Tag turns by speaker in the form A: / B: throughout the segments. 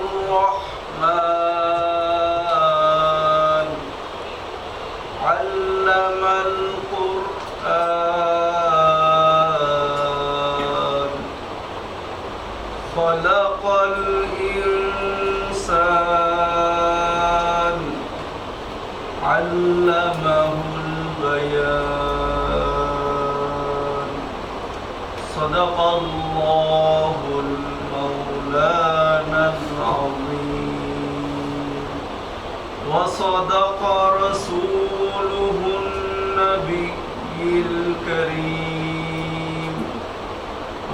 A: الرحمن علم القرآن خلق الإنسان علمه البيان صدق الله المولانا العظيم وصدق رسوله النبي الكريم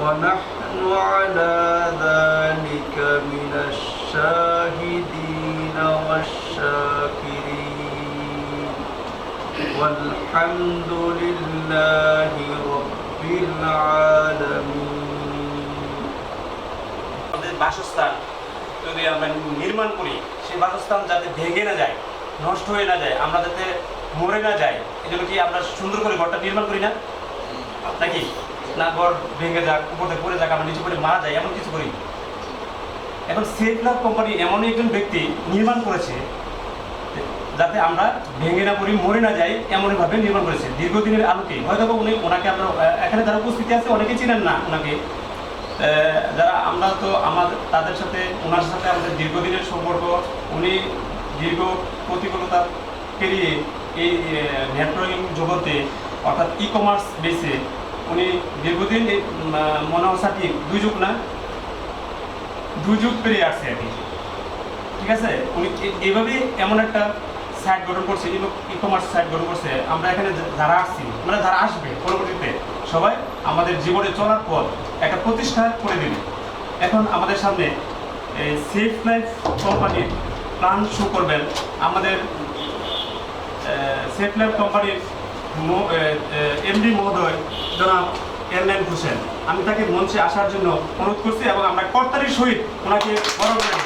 A: ونحن على ذلك من الشاهدين والشاكرين والحمد لله رب العالمين
B: বাসস্থান যদি আমরা নির্মাণ করি সেই বাসস্থান যাতে ভেঙে না যায়, নষ্ট হয়ে না যায়, আমরা যাতে মরে না যাই, এই জন্য কি আমরা সুন্দর করে ঘরটা নির্মাণ করি না নাকি? না ঘর ভেঙে যাক, উপর থেকে পড়ে যাক, আমরা নিচে পড়ে মারা যাই, এমন কিছু করি। এখন সেফ লাভ কোম্পানি এমনই একজন ব্যক্তি নির্মাণ করেছে যাতে আমরা ভেঙে না পড়ি, মরে না যাই, এমনভাবে নির্মাণ করেছে দীর্ঘদিনের আলোকে। হয়তো ওনাকে আমরা এখানে যারা উপস্থিতি আছে অনেকেই চিনেন না ওনাকে, যারা আমরা তো আমাদের তাদের সাথে ওনার সাথে আমাদের দীর্ঘদিনের সম্পর্ক। উনি দীর্ঘ প্রতিকূলতা পেরিয়ে এই নেটওয়ার্কিং জগতে অর্থাৎ ই কমার্স বেসে উনি দীর্ঘদিন মনে হচ্ছে দুই যুগ পেরিয়ে আসছে আর কি। ঠিক আছে, উনি এইভাবে এমন একটা সাইট গঠন করছে, ই কমার্স সাইট গঠন করছে। আমরা এখানে যারা আসছি, মানে যারা আসবে পরবর্তীতে সবাই আমাদের জীবনে চলার পর একটা প্রতিষ্ঠা করে দেবে। এখন আমাদের সামনে সেফ লাইফ কোম্পানির প্ল্যান শো করবেন আমাদের সেফ লাইফ কোম্পানির এমডি মহোদয় জনাব এরল্যান্ড হোসেন। আমি তাকে মঞ্চে আসার জন্য অনুরোধ করছি এবং আমরা কর্তারির সহিত ওনাকে বরণ করি।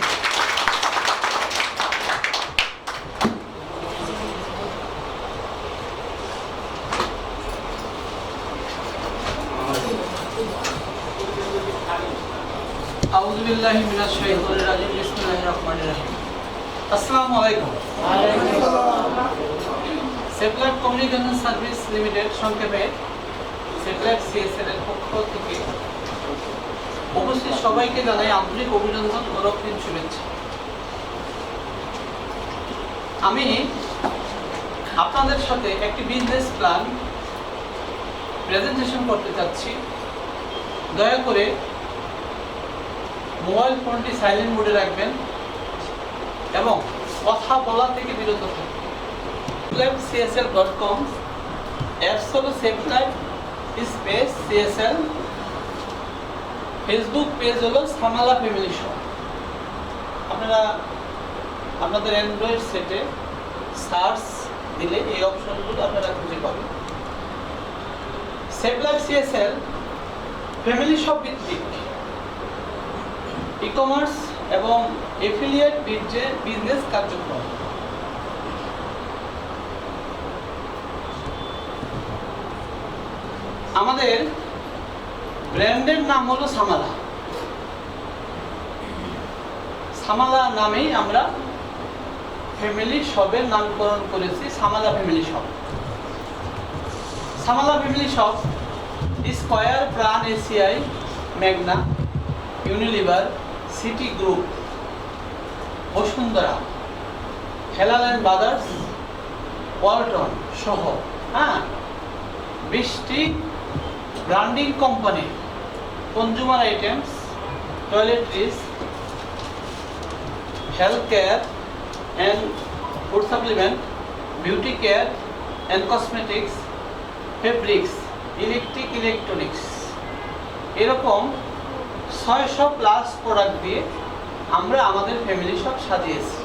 C: আউযু বিল্লাহি মিনাশ শাইতানির রাজিম বিসমিল্লাহির রহমানির রহিম। আসসালামু আলাইকুম। সেফলাইট কমিউনিকেশন সার্ভিস লিমিটেড সংক্ষেপে সেফলাইট সিএসএল এর পক্ষ থেকে উপস্থিত সবাইকে জানাই আন্তরিক অভিনন্দন ও রক্তিম শুভেচ্ছা। আমি আপনাদের সাথে একটি বিজনেস প্ল্যান প্রেজেন্টেশন করতে চাচ্ছি। দয়া করে মোবাইল ফোনটি সাইলেন্ট মোডে রাখবেন এবং কথা বলা থেকে বিরত থাকবেন। SafeLife.com অ্যাপস হলো SafeLife space CSL, Facebook page হলো সামালা ফ্যামিলি শপ। আপনারা আপনাদের অ্যান্ড্রয়েড সেটে সার্চ দিলে এই অপশনগুলো আপনারা খুঁজে পাবেন। SafeLife CSL ফ্যামিলি শপ ভিত্তিক ই কমার্স এবং এফিলিয়েট বিজনেস কার্যক্রম। আমাদের ব্র্যান্ডের নাম হলো সামালা। সামালা নামেই আমরা ফ্যামিলি শপের নামকরণ করেছি Samala family shop. Samala family shop square, Pran, ACI, Magna, Unilever, city group, Bashundhara, Helal and brothers, Walton সহ 20টি branding company consumer items, toiletries, health care and food supplement, beauty care and cosmetics, fabrics, electronics, এরকম 600+ প্রোডাক্ট দিয়ে আমরা আমাদের family shop সাজিয়েছি।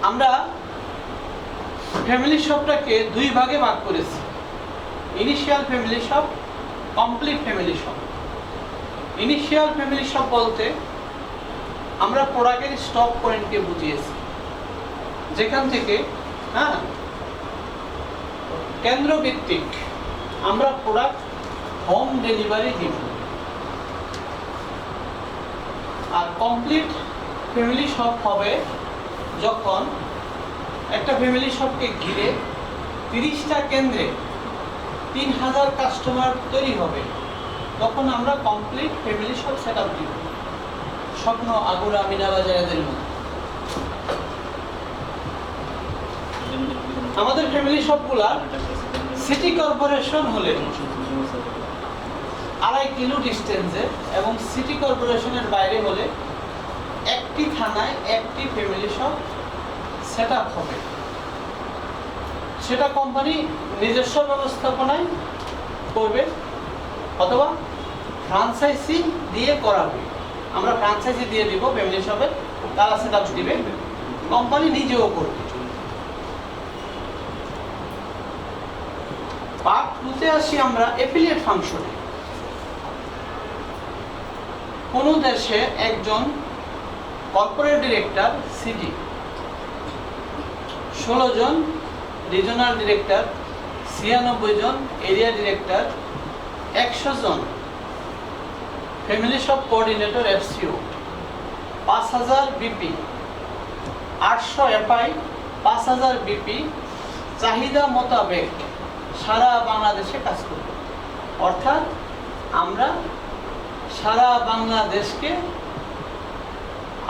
C: আমরা family শপটাকে 2 ভাগে ভাগ করেছি, initial family shop, complete family shop. Initial family shop বলতে আমরা প্রোডাক্টের স্টক পয়েন্টকে বুঝিয়েছি, যেখান থেকে কেন্দ্রভিত্তিক আমরা প্রোডাক্ট হোম ডেলিভারি দিব। আর কমপ্লিট ফ্যামিলি শপ হবে যখন একটা ফ্যামিলি শপকে ঘিরে 30টা কেন্দ্রে 3000 কাস্টমার তৈরি হবে, তখন আমরা complete family shop set up দিব। স্বপ্ন আগুরা মিনাবাজার এদের মধ্যে আমাদের ফ্যামিলি শপগুলা সিটি কর্পোরেশন হলে 2.5 কিলো ডিস্টেন্সে এবং সিটি কর্পোরেশনের বাইরে হলে একটি থানায় একটি ফ্যামিলি শপ সেট আপ হবে। সেটা কোম্পানি নিজস্ব ব্যবস্থাপনায় করবে অথবা ফ্রাঞ্চাইজি দিয়ে করাবে। আমরা ফ্রাঞ্চাইজি দিয়ে দিব ফ্যামিলি শপে, তারা সেট আপ দিবে, কোম্পানি নিজেও করবে। পার্ট 2-তে আসি আমরা এফিলিয়েট ফাংশনে। কোন দেশে একজন কর্পোরেট ডিরেক্টর সিটি, 16 জন রিজনাল ডিরেক্টর, 96 জন এরিয়া ডিরেক্টর, 100 জন family shop coordinator এফসিও, 5000 BP, 800 FI, 5000 BP চাহিদা মোতাবেক সারা বাংলাদেশে কাজ করব। অর্থাৎ আমরা সারা বাংলাদেশকে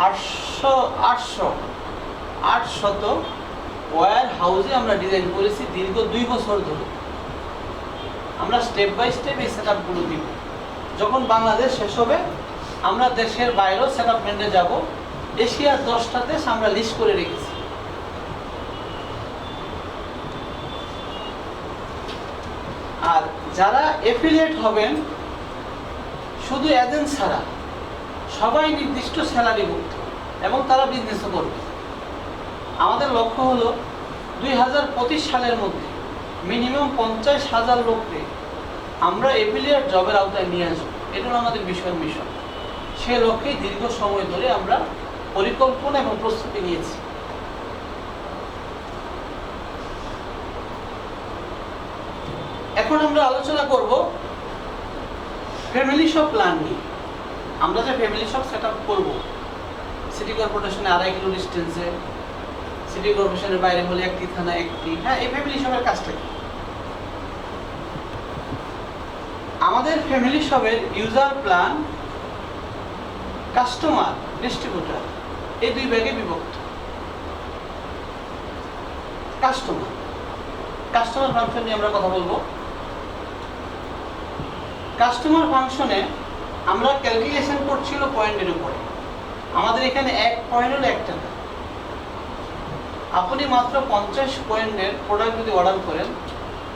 C: 800 ওয়্যার হাউসে আমরা ডিজাইন করেছি দীর্ঘ 2 বছর ধরে। আমরা স্টেপ বাই স্টেপ এই সেট আপগুলো দিব। যখন বাংলাদেশ শেষ হবে আমরা দেশের বাইরেও সেট আপ মেন্টে যাব। এশিয়ার 10টা দেশ আমরা লিস্ট করে রেখেছি। আর যারা এফিলিয়েট হবেন শুধু এজেন্ট ছাড়া সবাই নির্দিষ্ট স্যালারিভুক্ত এবং তারা বিজনেসও করবে। আমাদের লক্ষ্য হলো 2025 সালের মধ্যে মিনিমাম 50,000 লোককে আমরা এফিলিয়েট জবের আওতায় নিয়ে আসবো। এটা হলো আমাদের মিশন। সে লক্ষ্যেই দীর্ঘ সময় ধরে আমরা পরিকল্পনা এবং প্রস্তুতি নিয়েছি। এখন আমরা আলোচনা করব ফ্যামিলি শপ প্ল্যান নিয়ে। আমরা যে ফ্যামিলি শপ সেট আপ করবো সিটি কর্পোরেশনে 2.5 কিলো ডিস্টেন্সে, সিটি কর্পোরেশনের বাইরে হলে একটি থানা একটি, হ্যাঁ, এই ফ্যামিলি শপের কাজটা কি? আমাদের ফ্যামিলি শপের ইউজার প্ল্যান, কাস্টমার, ডিস্ট্রিবিউটর এই 2 ভাগে বিভক্ত। কাস্টমার ফাংশন নিয়ে আমরা কথা বলবো। কাস্টমার ফাংশনে আমরা ক্যালকুলেশন করছিল পয়েন্টের উপরে। আমাদের এখানে 1 পয়েন্ট হলো 1 টাকা। আপনি মাত্র 50 পয়েন্টের প্রোডাক্ট যদি অর্ডার করেন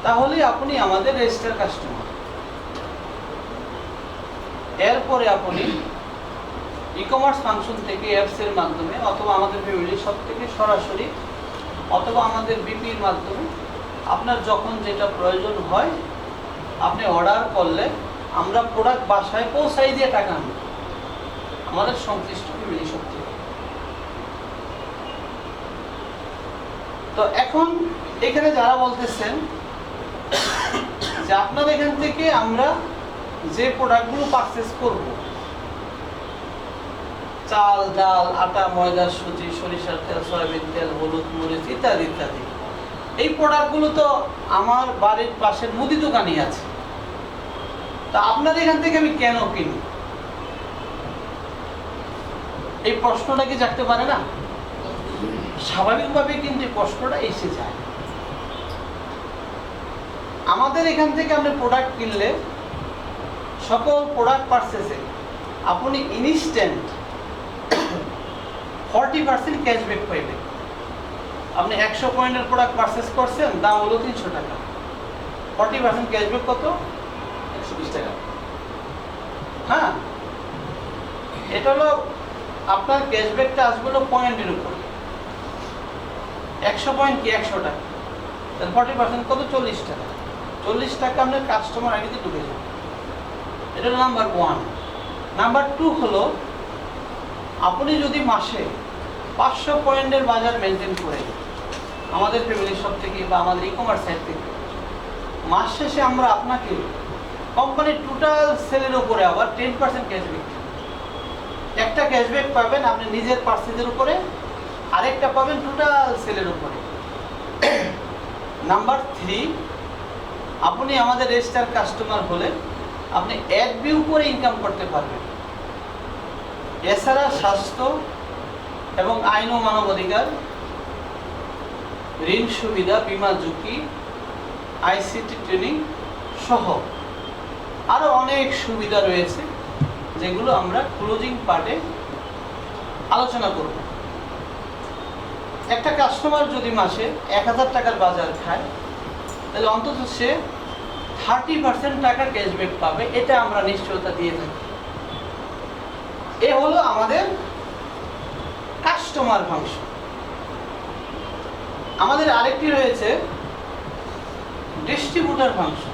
C: তাহলে আপনি আমাদের রেজিস্টার কাস্টমার। এরপরে আপনি ই-কমার্স ফাংশন থেকে অ্যাপস এর মাধ্যমে অথবা আমাদের ফ্যামিলি শপ থেকে সরাসরি অথবা আমাদের বিপির মাধ্যমে আপনার যখন যেটা প্রয়োজন হয় আপনি অর্ডার করলে আমরা প্রোডাক্ট বাসায় পৌঁছাই দিয়ে টাকা আনব আমাদের সংশ্লিষ্ট ফ্যামিলি শপ থেকে। তো এখন এখানে যারা বলতেছেন যে আপনার এখান থেকে আমরা যে প্রোডাক্টগুলো পারচেজ করব, চাল, ডাল, আটা, ময়দা, সুজি, সরিষার তেল, সয়াবিন তেল, হলুদ, মরিচ ইত্যাদি ইত্যাদি, এই প্রোডাক্টগুলো তো আমার বাড়ির পাশের মুদি দোকানই আছে। তা আপনার এখান থেকে আমি কেন কিনি? এই প্রশ্নটা কি জাগতে পারে না? স্বাভাবিকভাবে কিন্তু প্রশ্নটা এসে যায়। আমাদের এখান থেকে আপনি প্রোডাক্ট কিনলে সকল প্রোডাক্ট পারচেজে আপনি ইনস্ট্যান্ট 40% ক্যাশব্যাক পাইবেন। আপনি 100 পয়েন্টের প্রোডাক্ট পারচেজ করছেন, দাম হলো 300 টাকা, 40% ক্যাশব্যাক কত?
B: 120 টাকা।
C: হ্যাঁ, এটা হলো আপনার ক্যাশব্যাকটা আসবে হলো পয়েন্টের উপর। 100 পয়েন্ট কি 100 টাকা, তাহলে 40% কত? 40 টাকা। 40 টাকা আপনার কাস্টমার আইডিতে ঢুকে যাবে। এটা হলো নাম্বার 1। নাম্বার 2 হলো আপনি যদি মাসে 500 পয়েন্টের বাজার মেনটেন করে আমাদের ফ্যামিলি শপ থেকে বা আমাদের ই-কমার্স সাইট থেকে, মাস শেষে আমরা আপনাকে কোম্পানির টোটাল সেলের উপরে আবার 10% ক্যাশব্যাক। একটা ক্যাশব্যাক পাবেন আপনি নিজের পার্সেজের উপরে, আরেকটা পাবেন টোটাল সেলের উপরে। নাম্বার 3, আপনি আমাদের রেজিস্টার কাস্টমার হলে আপনি FB উপরে ইনকাম করতে পারবেন। এছাড়া স্বাস্থ্য এবং আইন ও মানবাধিকার, ঋণ সুবিধা, বীমা ঝুঁকি, ICT ট্রেনিং সহ আরো অনেক সুবিধা রয়েছে, যেগুলো আমরা ক্লোজিং পার্টে আলোচনা করব। একটা কাস্টমার যদি মাসে 1000 টাকার বাজার খায়, তাহলে অন্তত সে 30% টাকা ক্যাশব্যাক পাবে, এটা আমরা নিশ্চয়তা দিয়ে থাকি। এ হলো আমাদের কাস্টমার ফাংশন। আমাদের আরেকটি রয়েছে ডিস্ট্রিবিউটর ফাংশন।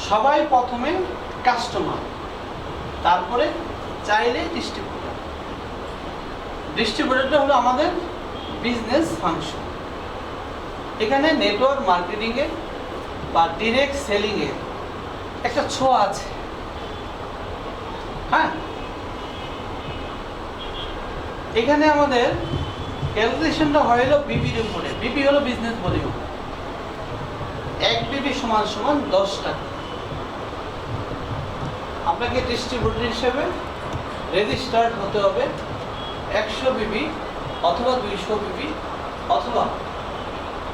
C: সবাই প্রথমে কাস্টমার, তারপরে চাইলে ডিস্ট্রিবিউটর। ডিস্ট্রিবিউটরটা হলো আমাদের বিজনেস ফাংশন। এখানে নেটওয়ার্ক মার্কেটিংয়ে বা ডিরেক্ট সেলিংয়ে একটা ছোঁয়া আছে। হ্যাঁ, এখানে আমাদের ক্যালকুলেশনটা হলো বিপির উপরে। বিপি হলো বিজনেস ভলিউম। 1 বিপি সমান সমান 10 টাকা। আপনাকে ডিস্ট্রিবিউটর হিসেবে রেজিস্টার্ড হতে হবে 100 বিপি অথবা 200 বিপি অথবা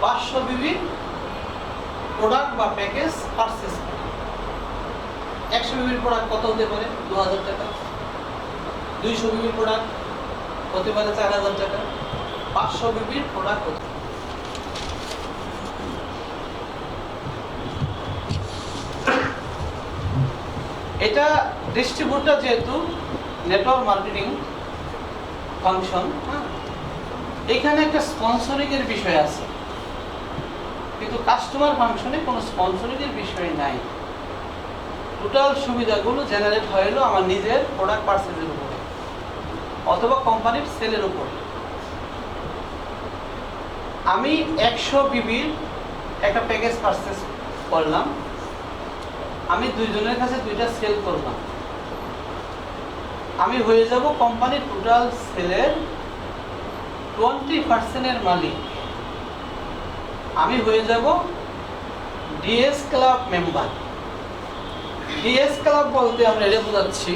C: 500 বিপি প্রোডাক্ট বা প্যাকেজ পারচেজ করে। 100 বিপির প্রোডাক্ট কত হতে পারে? 2000 টাকা। 200 বিপির প্রোডাক্ট হতে পারে 4000 টাকা। 500 বিপির প্রোডাক্ট হতে পারে। এটা ডিস্ট্রিবিউটর যেহেতু নেটওয়ার্ক মার্কেটিং ফাংশন, এখানে একটা স্পন্সরিং এর বিষয় আছে, কিন্তু কাস্টমার ফাংশনে কোনো স্পন্সরিং এর বিষয় নাই। টোটাল সুবিধাগুলো জেনারেট হলো আমার নিজের প্রোডাক্ট পারচেজের উপরে অথবা কোম্পানির সেলের উপরে। আমি 100 বিবির একটা প্যাকেজ পারচেজ করলাম, আমি দুইজনের কাছে দুইটা সেল করলাম, আমি হয়ে যাব কোম্পানির টোটাল সেলের 20% এর মালিক। আমি হয়ে যাব DS club member. DS club বলতে আমরা এটা বোঝাচ্ছি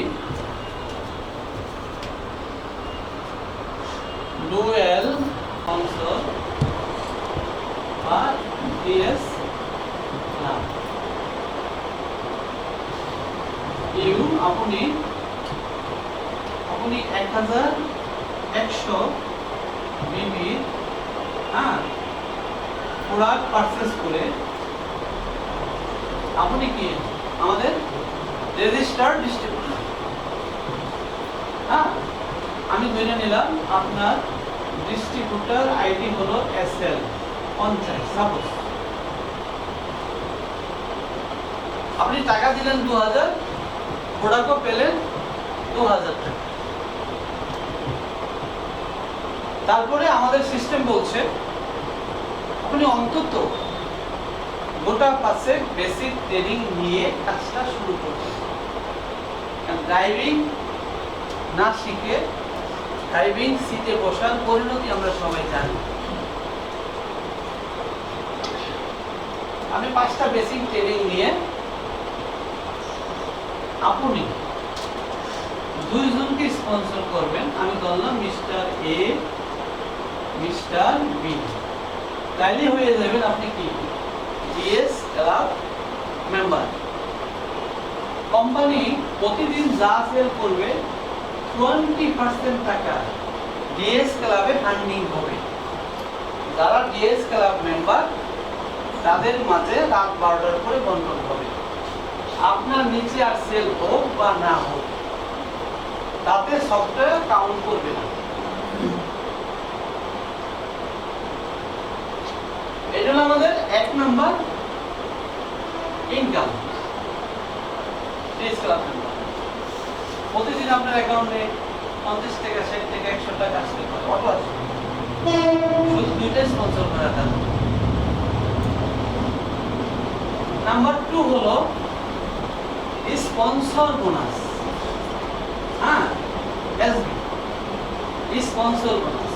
C: ডুয়েল স্পন্সর বা ডিএস ক্লাব। আপনি 1100 বিবি প্রোডাক্ট পারচেজ করে আপনি কি আমাদের রেজিস্টার্ড ডিস্ট্রিবিউটর। আমি ধরে নিলাম আপনার ডিস্ট্রিবিউটর আইডি হলো SL 50। সাপোজ আপনি টাকা দিলেন 2000, প্রোডাক্টও পেলেন 2000 টাকা। তারপরে আমাদের সিস্টেম বলছে আপনি অন্তত গোটা পাশে বেসিক ট্রেনিং নিয়ে কাজটা শুরু করছেন। ড্রাইভিং না শিখে ড্রাইভিং সিটে বসার পরিণতি আমরা সবাই জানি। আপনি 5টা বেসিক ট্রেনিং নিয়ে আপনি 2 জনকে স্পন্সর করবেন। আমি বললাম মিস্টার এ, মিস্টার বি, তাইলে হয়ে যাবেন আপনি কি ডিএস ক্লাব মেম্বার। কোম্পানি প্রতিদিন যা সেল করবে 20% টাকা ডিএস ক্লাবে ফান্ডিং হবে। যারা ডিএস ক্লাব মেম্বার তাদের মাঝে রাত 12টার পরে বন্টন হবে। আপনার নিচে আর সেল হোক বা না হোক তাতে সফটওয়্যার কাউন্ট করবে না। এটা হলো আমাদের 1 নাম্বার ইনকাম। প্রতিদিন আপনার অ্যাকাউন্টে 50 টাকা, 60 টাকা, 100 টাকা আসতে পারে। কত আসবে? শুধু 2টা স্পন্সর করা থাকে। নাম্বার 2 হলো sponsor bonus. SB sponsor bonus.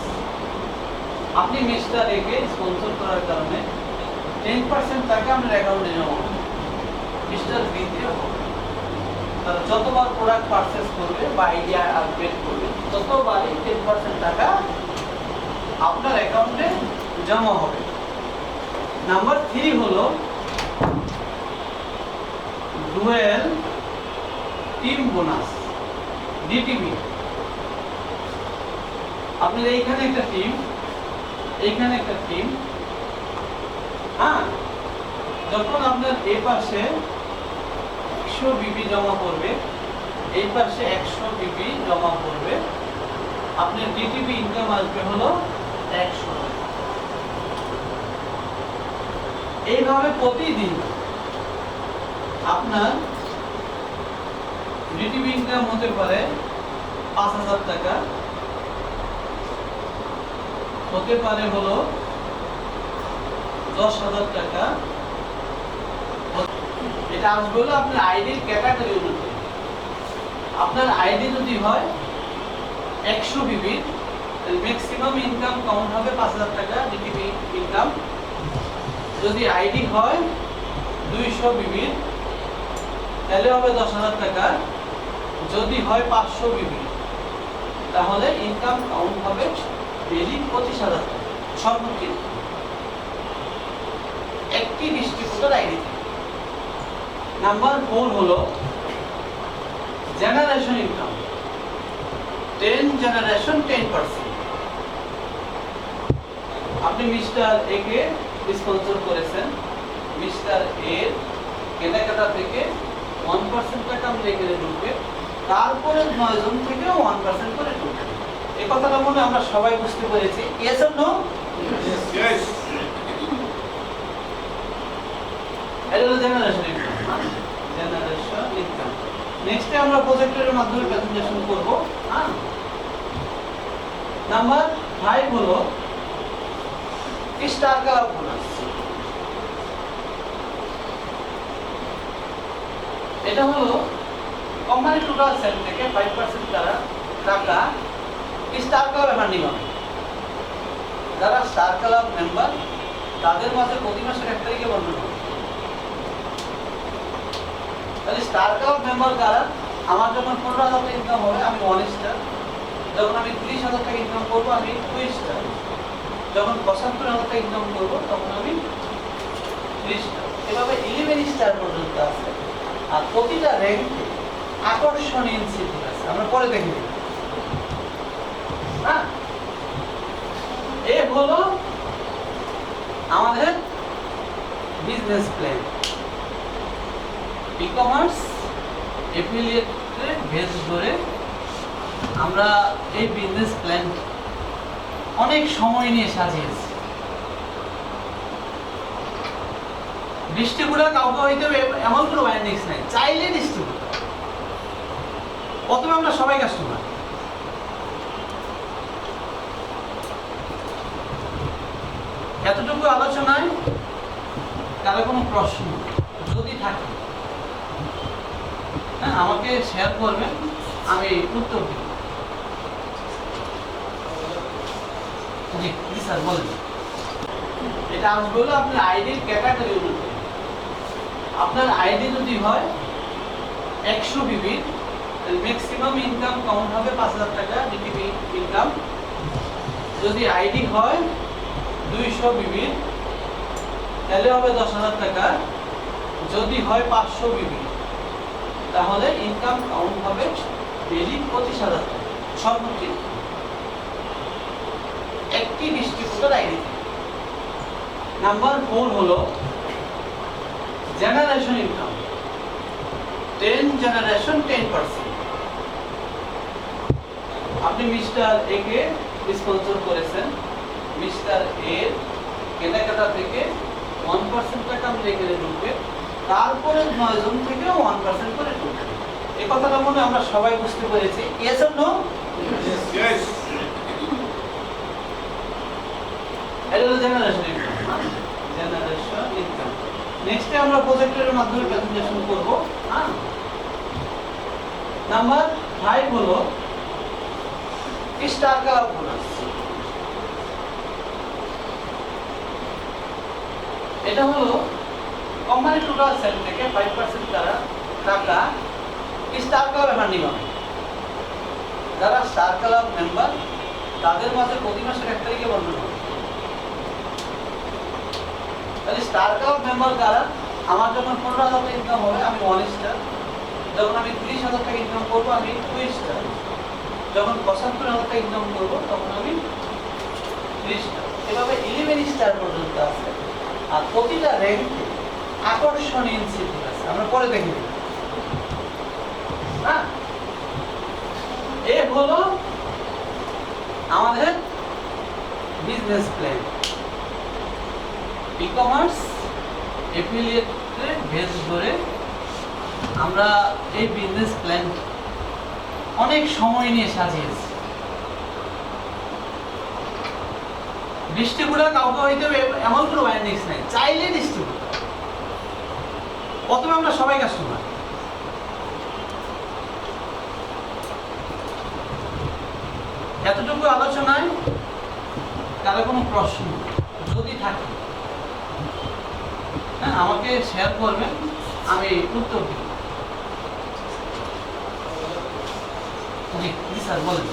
C: আপনি মিস্টার একে স্পন্সর করার কারণে 10% টাকা আপনার অ্যাকাউন্টে জমা হবে। মিস্টার বি দিয়ে হবে। তারা যতবার প্রোডাক্ট পারচেজ করবে বা আইডিয়া আপডেট করবে ততবারই 10% টাকা আপনার অ্যাকাউন্টে জমা হবে। নাম্বার 3 হলো ডুয়েল টিম বোনাস, ডিটিবি। আপনার এইখানে একটা টিম, এইখানে একটা টিম। হ্যাঁ, যখন আপনার এই পাশে 100 বিবি জমা করবে, এই পাশে 100 বিবি জমা করবে, আপনার ডিটিবি ইনকাম আসবে হলো 100 টাকা। এইভাবে প্রতিদিন আপনার ডিটিবি ইনকাম হতে পারে 5000 টাকা, হতে পারে হলো 10,000 টাকা। এটা আসবে হলো আপনার আইডির ক্যাটাগরি অনুযায়ী। আপনার আইডি যদি হয় 100 বিবি, ম্যাক্সিমাম ইনকাম কাউন্ট হবে 5000 টাকা ডিটিবি ইনকাম। যদি আইডি হয় 200 বিবি তাহলে হবে 10,000 টাকা। যদি হয় 500 বিবি তাহলে ইনকাম কাউন্ট হবে ডেইলি 25,000 টাকা সর্বোচ্চ একটি ডিস্ট্রিবিউটর আইডি। নাম্বার 4 হলো জেনারেশন ইনকাম, 10 জেনারেশন 10%। আপনি মিস্টার এ কে স্পন্সর করেছেন, মিস্টার এর কেনাকাটা থেকে 1% টাকা আপনি রেখে ঢুকবে, তারপরে 9 জন থেকেও 1% করে ঢুকবে। এই কথাটা মনে আমরা সবাই বুঝতে পেরেছি। Yes or no?
A: Yes.
C: এটা হলো জেনারেশন ইনকাম। জেনারেশন ইনকাম নেক্সটে আমরা প্রজেক্টরের মাধ্যমে প্রেজেন্টেশন করব। হ্যাঁ, নাম্বার 5 হলো স্টার কালার বোনাস। এটা হলো কোম্পানি টোটাল সেল থেকে 5% টাকা স্টার ক্লাব ফান্ডিং হবে। যারা স্টার ক্লাব মেম্বার তাদের মাঝে প্রতি মাসের 1 তারিখে বন্ধ হবে। তাহলে স্টার ক্লাব মেম্বার যারা, আমার যখন 15,000 টাকা ইনকাম হবে আমি 1 স্টার, যখন আমি 30,000 টাকা ইনকাম করবো আমি 2 স্টার, যখন 75,000 টাকা ইনকাম করবো তখন আমি 3 স্টার। এভাবে 11 স্টার পর্যন্ত আছে। আর প্রতিটা র্যাঙ্কে আকর্ষণীয় ইনসেন্টিভ আছে, আমরা পরে দেখে নিই। হ্যাঁ, এই হলো আমাদের বিজনেস প্ল্যান। ই-কমার্স এফিলিয়েটের বেস ধরে আমরা এই বিজনেস প্ল্যান অনেক সময় নিয়ে সাজিয়েছি। ডিস্ট্রিবিউটর কাউকে হইতে হবে এমন কোনো ব্যান্ডিংস নাই, চাইলে ডিস্ট্রিবিউটর। প্রথমে আমরা সবাই কাস্টমার। এতটুকু আলোচনায় কারো কোনো প্রশ্ন যদি থাকে হ্যাঁ আমাকে শেয়ার করবেন, আমি উত্তর দিব। জি জি স্যার বলেন। এটা আসবে হলো আপনার আইডির ক্যাটাগরি অনুযায়ী। আপনার আইডি যদি হয় 100 বিবি, ম্যাক্সিমাম ইনকাম কাউন্ট হবে 5,000 টাকা ডিটিবি ইনকাম। যদি আইডি হয় 200 বিবি তাহলে হবে 10,000 টাকা। যদি হয় 500 বিবি তাহলে ইনকাম কাউন্ট হবে ডেইলি 25,000 টাকা সর্বোচ্চ একটি ডিস্ট্রিবিউটর আইডি। নাম্বার 4 হলো জেনারেশন ইনকাম, 10 জেনারেশন 10%। আপনি মিস্টার এ কে স্পন্সর করেছেন, মিস্টার এর কেনাকাটা থেকে 1% টাকা আপনি রেখে ঢুকবে, তারপরে 9 জন থেকেও 1% করে ঢুকবে। এই কথাটা মনে আমরা সবাই বুঝতে পেরেছি। Yes or no?
A: Yes.
C: এটা হলো জেনারেশন ইনকাম। জেনারেশন ইনকাম নেক্সটে আমরা প্রজেক্টরের মাধ্যমে প্রেজেন্টেশন করব। হ্যাঁ, নাম্বার 5 হলো স্টার কালার বোনাস। এটা হলো কোম্পানি টোটাল সেল থেকে 5% তারা টাকা স্টার ক্লাবে ফান্ডিং হবে। যারা স্টার ক্লাব মেম্বার তাদের মাঝে প্রতি মাসের 1 তারিখে বন্ধ হবে। তাহলে স্টার ক্লাব মেম্বার যারা, আমার যখন 15,000 টাকা ইনকাম হবে আমি 1 স্টার, যখন আমি 30,000 টাকা ইনকাম করবো আমি 2 স্টার, যখন 75,000 টাকা ইনকাম করবো তখন আমি 3 স্টার। এভাবে 11 স্টার পর্যন্ত আছে। আর প্রতিটা র্যাঙ্কে আকর্ষণীয় ইনসেন্টিভ আছে, আমরা পরে দেখে নিই। হ্যাঁ, এ হলো আমাদের বিজনেস প্ল্যান। ই কমার্স এফিলিয়েটের বেস ধরে আমরা এই বিজনেস প্ল্যান অনেক সময় নিয়ে সাজিয়েছি। ডিস্ট্রিবিউটর কাউকে হইতে হবে এমন কোনো বাইন্ডিংস নাই, চাইলে ডিস্ট্রিবিউটর। প্রথমে আমরা সবাই কাস্টমার। এতটুকু আলোচনায় কারো কোনো প্রশ্ন যদি থাকে হ্যাঁ আমাকে শেয়ার করবেন, আমি উত্তর দিব। জি জি স্যার বলেন।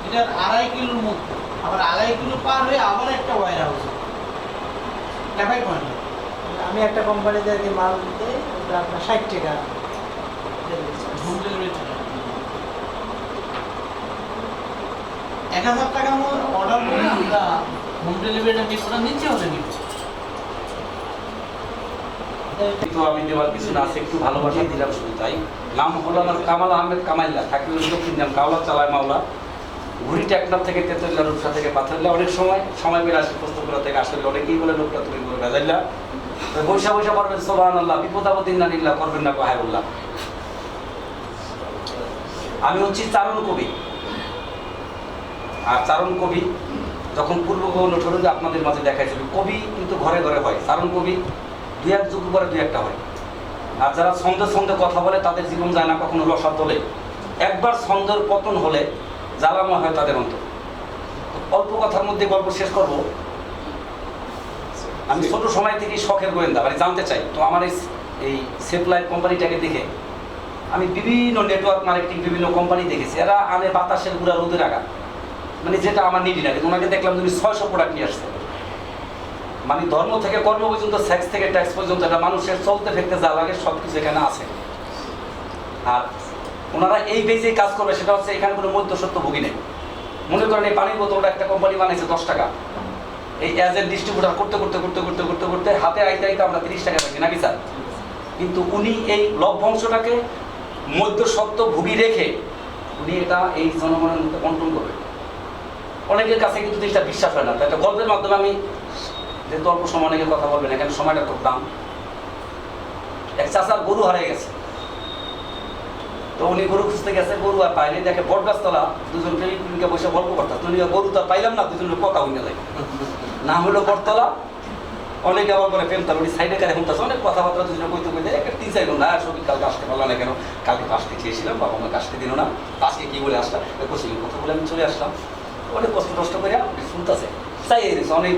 C: এটার 2.5 কিলোর মধ্যে, আবার 2.5 কিলো পার হয়ে আবার একটা ওয়্যার হাউস দেখাই পয়েন্ট।
D: আমি একটা কোম্পানিতে আর কি মাল দিতে ওটা আপনার 60 টাকা
C: হোম ডেলিভারি 1,000 টাকা অর্ডার করে আমরা হোম ডেলিভারিটা নিয়ে ওটা নিচে হলে নিব।
E: তো আমি দেওয়ার কিছু না আছে, একটু ভালোবাসা দিলাম শুধু তাই। নাম হলো আমার কামাল আহমেদ কামাইল্লা, থাকি দক্ষিণ নাম কাওলা চালায় মাওলা, ঘুরি টেকনাফ থেকে তেতুল্লা, রূপসা থেকে পাথরলা। অনেক সময় বের আসে প্রস্তুতপুরা থেকে, আসলে অনেকেই বলে লোকটা তুমি বলে গাজাইল্লা বৈশা বৈশা করবেন সুবহানাল্লাহ, বিপদাবদিন না নিল্লা করবেন না হায়ুল্লাহ। আমি হচ্ছি চারণ কবি। আর চারণ কবি যখন পূর্ব গৌণ আপনাদের মাঝে দেখাইছিল, কবি কিন্তু ঘরে ঘরে হয়, চারণ কবি 2-1 যুগ পরে 2-1টা হয়। আর যারা ছন্দে কথা বলে তাদের জীবন যায় না কখনো রসা তোলে। একবার ছন্দের পতন হলে জ্বালাময় হয় তাদের অন্তর। অল্প কথার মধ্যে গল্প শেষ করব। আমি ছোট সময় থেকে শখের গোয়েন্দা মানে জানতে চাই। তো আমার এই সেফ লাইফ কোম্পানিটাকে দেখে আমি বিভিন্ন নেটওয়ার্ক মার্কেটিং বিভিন্ন কোম্পানি দেখেছি, এরা আনে বাতাসের গুঁড়া রোদের আগা, মানে যেটা আমার নিডি লাগে। ওনাকে দেখলাম তুমি 600 প্রোডাক্ট নিয়ে আসছে, মানে ধর্ম থেকে কর্ম পর্যন্ত, সেক্স থেকে ট্যাক্স পর্যন্ত, এটা মানুষের চলতে ফেরতে যা লাগে সব কিছু এখানে আছে। আর ওনারা এই বেজেই কাজ করবে, সেটা হচ্ছে এখানে কোনো মধ্যসত্ত্ব ভোগী নেই। মনে করেন এই পানির বোতলটা একটা কোম্পানি বানাইছে 10 টাকা, এই এজেন্ট ডিস্ট্রিবিউটার করতে করতে করতে করতে করতে করতে হাতে আইতে আইতে আমরা 30 টাকা পাইছি নাকি স্যার? কিন্তু উনি এই লভ্যাংশটাকে মধ্যসত্ত্ব ভোগী রেখে উনি এটা এই জনগণের মধ্যে বন্টন করবে। অনেকের কাছে কিন্তু জিনিসটা বিশ্বাস হয় না। তো একটা গল্পের মাধ্যমে আমি, যেহেতু অল্প সময় অনেকে কথা বলবেন, এখানে সময়টা খুব দাম। এক চাচার গরু হারিয়ে গেছে, তো উনি গরু খুঁজতে গেছে, গরু আর পায়নি। দেখে বট গাছতলা দুজন প্রেমিকা বসে গল্প করতেছে, উনি গরু তো আর পাইলাম না, দুজনের কথা হইতে যায়। নাম হলো বটতলা। অনেকে আবার বলে প্রেম, তার উনি সাইডে কারে শুনতেছে, অনেক কথাবার্তা দুজনে কইতে কইতে একটা 3-4 ঘন্টা। আর সবই কালকে আসতে পারলো না কেন? কালকে তো আসতে চেয়েছিলাম, বাবা আমাকে আসতে দিল না, আজকে কি বলে আসলাম? কোচিং কথা বলে আমি চলে আসলাম। অনেক কষ্ট করে শুনতেছে, চাই অনেক।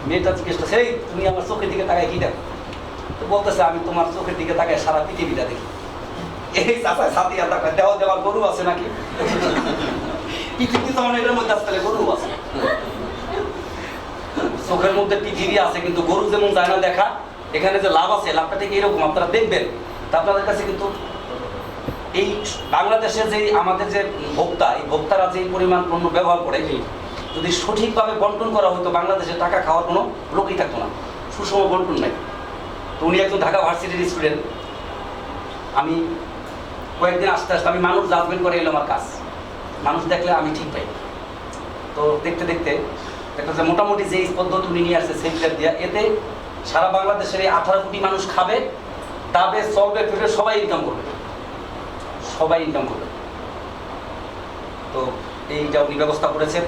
E: মেয়েটা জিজ্ঞেস করছে, এই তুমি আমার চোখের দিকে তাকায় কি দেখো? তো বলতেছে, আমি তোমার চোখের দিকে তাকায় সারা পৃথিবীটা দেখি। এই চাচায় সাথে তাকায়, দেওয়ার গরু আছে নাকি? পৃথিবী তো অনেকের মধ্যে আসলে গরু আছে, চোখের মধ্যে পৃথিবী আছে, কিন্তু গরু যেমন যায় না দেখা। এখানে যে লাভ আছে, লাভটা ঠিক এরকম আপনারা দেখবেন। তা আপনাদের কাছে কিন্তু এই বাংলাদেশে যে আমাদের যে ভোক্তা, এই ভোক্তারা যে পরিমাণ পণ্য ব্যবহার করে, যদি সঠিকভাবে বন্টন করা হতো বাংলাদেশে টাকা খাওয়ার কোনো লোকই থাকতো না। সুষম বন্টন নাই। তো উনি একজন ঢাকা ভার্সিটির স্টুডেন্ট। আমি কয়েকদিন আস্তে আস্তে আমি মানুষ জাজমেন্ট করে এলো আমার কাজ। মানুষ দেখলে আমি ঠিক পাই। তো দেখতে দেখতে একটা যে মোটামুটি যে পদ্ধতি উনি নিয়ে আসছে সেন্টার দিয়া, এতে সারা বাংলাদেশের এই 18 কোটি মানুষ খাবে, দাবে, চলবে, ফিরবে, সবাই ইনকাম করবে, সবাই ইনকাম করবে। তো এইটা উনি ব্যবস্থা করেছেন।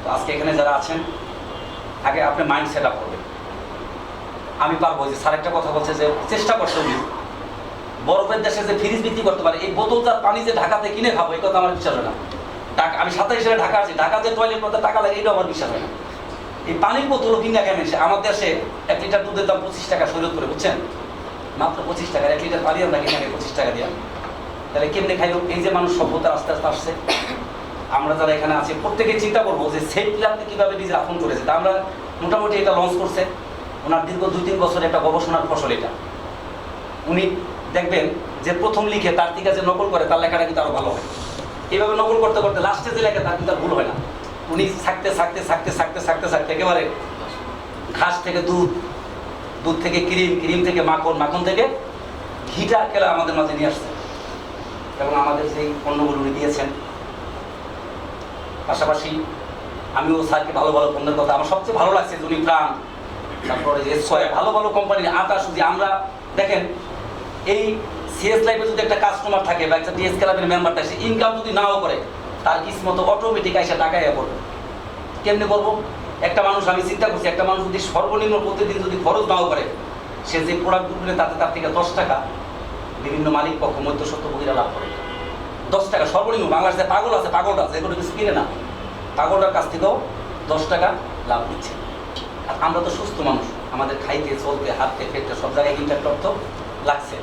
E: তো আজকে এখানে যারা আছেন, আগে আপনি মাইন্ড সেট আপ করবেন। আমি পারবো যে স্যার একটা কথা বলছে যে চেষ্টা করছে উনি, বরফের দেশে যে ফ্রিজ বিক্রি করতে পারে, এই বোতলজাত পানি যে ঢাকাতে কিনে খাবো এই কথা আমার বিশ্বাস হয় না। আমি 27 সালে ঢাকা আছি, ঢাকা যে টয়লেট করতে টাকা লাগে এটা আমার বিশ্বাস হয় না। এই পানির বোতলও কিনে কেন আমার দেশে 1 লিটার দুধের দাম 25 টাকা শরীয়ত করে, বুঝছেন? মাত্র 25 টাকা 1 লিটার পানি আমরা কিনে 25 টাকা দিয়া। তাহলে কেমনে খাইলো? এই যে মানুষ সভ্যতা আস্তে আস্তে আসছে, আমরা যারা এখানে আছি প্রত্যেকে চিন্তা করবো যে সেফলি আপনি কীভাবে নিজে আপন করেছে। তা আমরা মোটামুটি এটা লঞ্চ করছে, ওনার দীর্ঘ 2-3 বছর একটা গবেষণার ফসল এটা। উনি দেখবেন যে প্রথম লিখে তার থেকে যে নকল করে তার লেখাটা কিন্তু আরও ভালো হয়। এইভাবে নকল করতে করতে লাস্টে যে লেখে তার কিন্তু আর ভুল হয় না। উনি থাকতে থাকতে থাকতে থাকতে থাকতে থাকতে একেবারে ঘাস থেকে দুধ, দুধ থেকে ক্রিম, ক্রিম থেকে মাখন, মাখন থেকে ঘিটা কেলা আমাদের মাঝে নিয়ে আসছে এবং আমাদের যেই পণ্যগুলো উনি দিয়েছেন। পাশাপাশি আমিও স্যারকে ভালো ভালো পণ্যের কথা আমার সবচেয়ে ভালো লাগছে যে উনি প্রাণ, তারপরে যে ভালো ভালো কোম্পানির আটা সুজি। আমরা দেখেন এই সিএস লাইফে যদি একটা কাস্টমার থাকে বা একটা ডিএস ক্লাবের মেম্বার থাকে, সে ইনকাম যদি নাও করে তার কিসমত অটোমেটিক এসে টাকায় পড়বে। কেমনি বলবো? একটা মানুষ, আমি চিন্তা করছি, একটা মানুষ যদি সর্বনিম্ন প্রতিদিন যদি খরচ নাও করে, সে যে প্রোডাক্টগুলো কিনে তাতে তার থেকে 10 টাকা বিভিন্ন মালিক পক্ষ মধ্যস্বত্বভোগীরা লাভ করে। 10 টাকা সর্বনিম্ন। বাংলাদেশে পাগল আছে, পাগলটা আছে, এগুলো কিছু কিনে না, পাগলটার কাছ থেকেও 10 টাকা লাভ দিচ্ছে। আর আমরা তো সুস্থ মানুষ, আমাদের খাইতে চলতে হাঁটতে ফেরতে সব জায়গায় ইন্টারটপ তো লাগছে।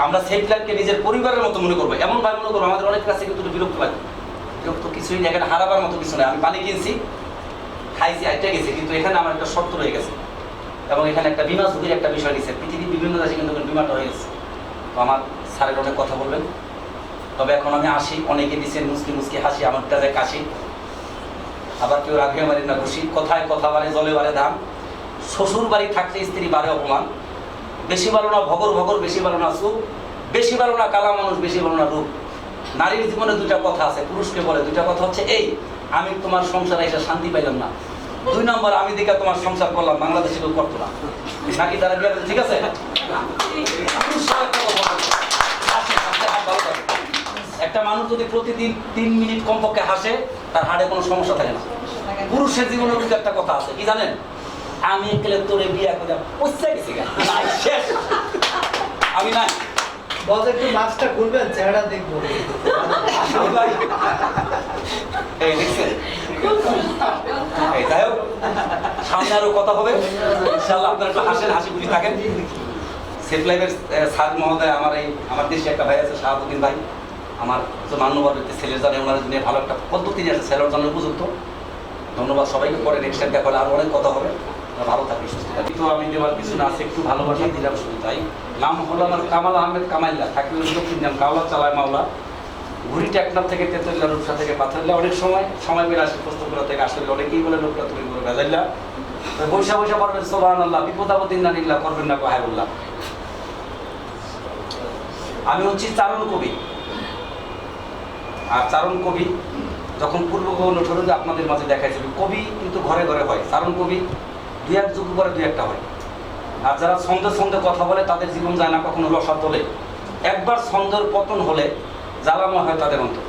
E: আমরা সেফ লাইফকে নিজের পরিবারের মতো মনে করবো, এমনভাবে মনে করবো। আমাদের অনেক কাছে কিন্তু বিরক্ত লাগে, বিরক্ত কিছুই না, এখানে হারাবার মতো কিছু নয়। আমি পানি কিনছি, খাইছি, আইটা গেছি, কিন্তু এখানে আমার একটা শর্ত রয়ে গেছে এবং এখানে একটা বিমা ঝুঁকির একটা বিষয় নিচ্ছে। পৃথিবীর বিভিন্ন দেশে কিন্তু বিমাটা হয়ে গেছে। তো আমার স্যারের অনেক কথা বলবেন, তবে এখন আমি আসি, অনেকে দিচ্ছেন মুসকি মুসকি হাসি, আমারটা যায় কাশি। আবার কেউ রাখিয়ে মারি না খুশি, কথায় কথা বাড়ে জলে বাড়ে দাম। শ্বশুর বাড়ি থাকলে স্ত্রী বাড়ে অপমান। বেশি ভালো না ভগর ভগর, বেশি ভালো না সুখ, বেশি ভালো না কালা মানুষ, বেশি ভালো না রূপ। নারীর জীবনে 2টা কথা আছে, পুরুষকে বলে 2টা কথা হচ্ছে এই, আমি তোমার সংসারে এসে শান্তি পাইলাম না। 2 নম্বর, আমি দেখে তোমার সংসার করলাম, বাংলাদেশে কেউ করতো না। নাকি তারা বিয়ে? ঠিক আছে, একটা মানুষ যদি প্রতিদিন 3 মিনিট কমপক্ষে হাসে, তার হাড়ে কোনো সমস্যা থাকে না। পুরুষের জীবনের কিন্তু একটা কথা আছে, কি জানেন? আমি একলে তোরে বিয়া করে পয়সা গেছি, শেষ, আমি নাই।
D: বস একটু মাছটা খুলবেন, চেহারা দেখবো।
E: এই দেখছেন, এই যাই হোক, সামনে আরো কথা হবে ইনশাআল্লাহ। আপনারা একটু হাসেন, হাসি খুশি থাকেন। সেফ লাইফের স্যার মহোদয়, আমার দেশে একটা ভাই আছে শাহাবুদ্দিন ভাই, আমার মান্যবর ব্যক্তি, ছেলের জানে ওনার জন্য ভালো একটা পদ্ধতি নিয়ে আছে, ছেলের জন্য উপযুক্ত। ধন্যবাদ সবাইকে, পরে নেক্সট টাইম দেখা হলে আরও অনেক কথা হবে। ভালো থাকবে, সুস্থ থাকবে। তো আমি দেওয়ার কিছু না আছে, একটু ভালোবাসা দিলাম শুধু তাই। নাম হলো আমার কামাল আহমেদ কামাইল্লা, থাকি দক্ষিণ নাম কাওলা চালায় মাওলা, ঘুরি টেকনাফ থেকে তেতুল্লা, রূপসা থেকে পাথরলা। অনেক সময় পেলে আসি প্রস্তুতপুরা থেকে, আসলে অনেকেই বলে লোকটা তুমি করে ভেজাইলা। বৈশা বৈশা পড়বেন সুবহানাল্লাহ, বিপদাবদিন না নিল্লা, করবেন না হায়ুল্লাহ। আমি হচ্ছি চারণ কবি, আর চারণ কবি যখন পূর্ব গৌণ যে আপনাদের মাঝে দেখাই যাবে, কবি কিন্তু ঘরে ঘরে হয়। চারণ কবি 2-1 যুগ পরে 2-1টা হয়। আর যারা ছন্দে ছন্দে কথা বলে তাদের জীবন যায় না কখনো রসা তোলে। একবার ছন্দের পতন হলে জ্বালাময় হয় তাদের অন্তর।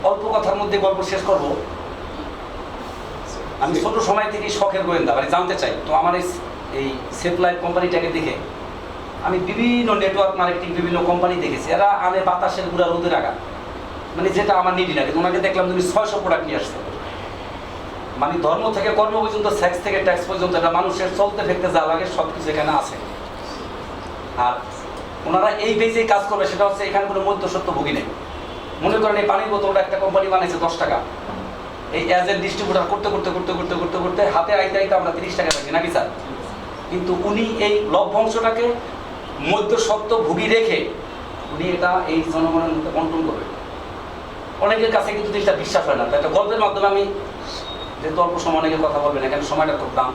E: অল্প কথার মধ্যে গল্প শেষ করব। আমি ছোট সময় থেকেই শখের গোয়েন্দা, মানে জানতে চাই। তো আমার এই সেফ লাইফ কোম্পানিটাকে দেখে আমি বিভিন্ন নেটওয়ার্ক মার্কেটিং বিভিন্ন কোম্পানি দেখেছি, এরা আনে বাতাসের গুঁড়া রোদে রাখা, মানে যেটা আমার নিডি না। কিন্তু ওনাকে দেখলাম তুমি 600 প্রোডাক্ট নিয়ে আসছে, মানে ধর্ম থেকে কর্ম পর্যন্ত, সেক্স থেকে ট্যাক্স পর্যন্ত, এটা মানুষের চলতে ফেরতে যা লাগে সব কিছু এখানে আছে। আর ওনারা এই বেজেই কাজ করবে, সেটা হচ্ছে এখানে কোনো মধ্যস্বত্বভোগী নেই। মনে করেন এই পানির বোতলটা একটা কোম্পানি বানাইছে 10 টাকা, এই এজেন্ট ডিস্ট্রিবিউটার করতে করতে করতে করতে করতে করতে হাতে আইতে আইতে আমরা 30 টাকা পাচ্ছি, নাকি স্যার? কিন্তু উনি এই লভ্যাংশটাকে মধ্যস্বত্বভোগী রেখে উনি এটা এই জনগণের মধ্যে বন্টন করবে। অনেকের কাছে কিন্তু জিনিসটা বিশ্বাস হয় না। তো একটা গল্পের মাধ্যমে আমি, যেহেতু অল্প সময় অনেকে কথা বলবেন, এখানে সময়টা খুব দাম।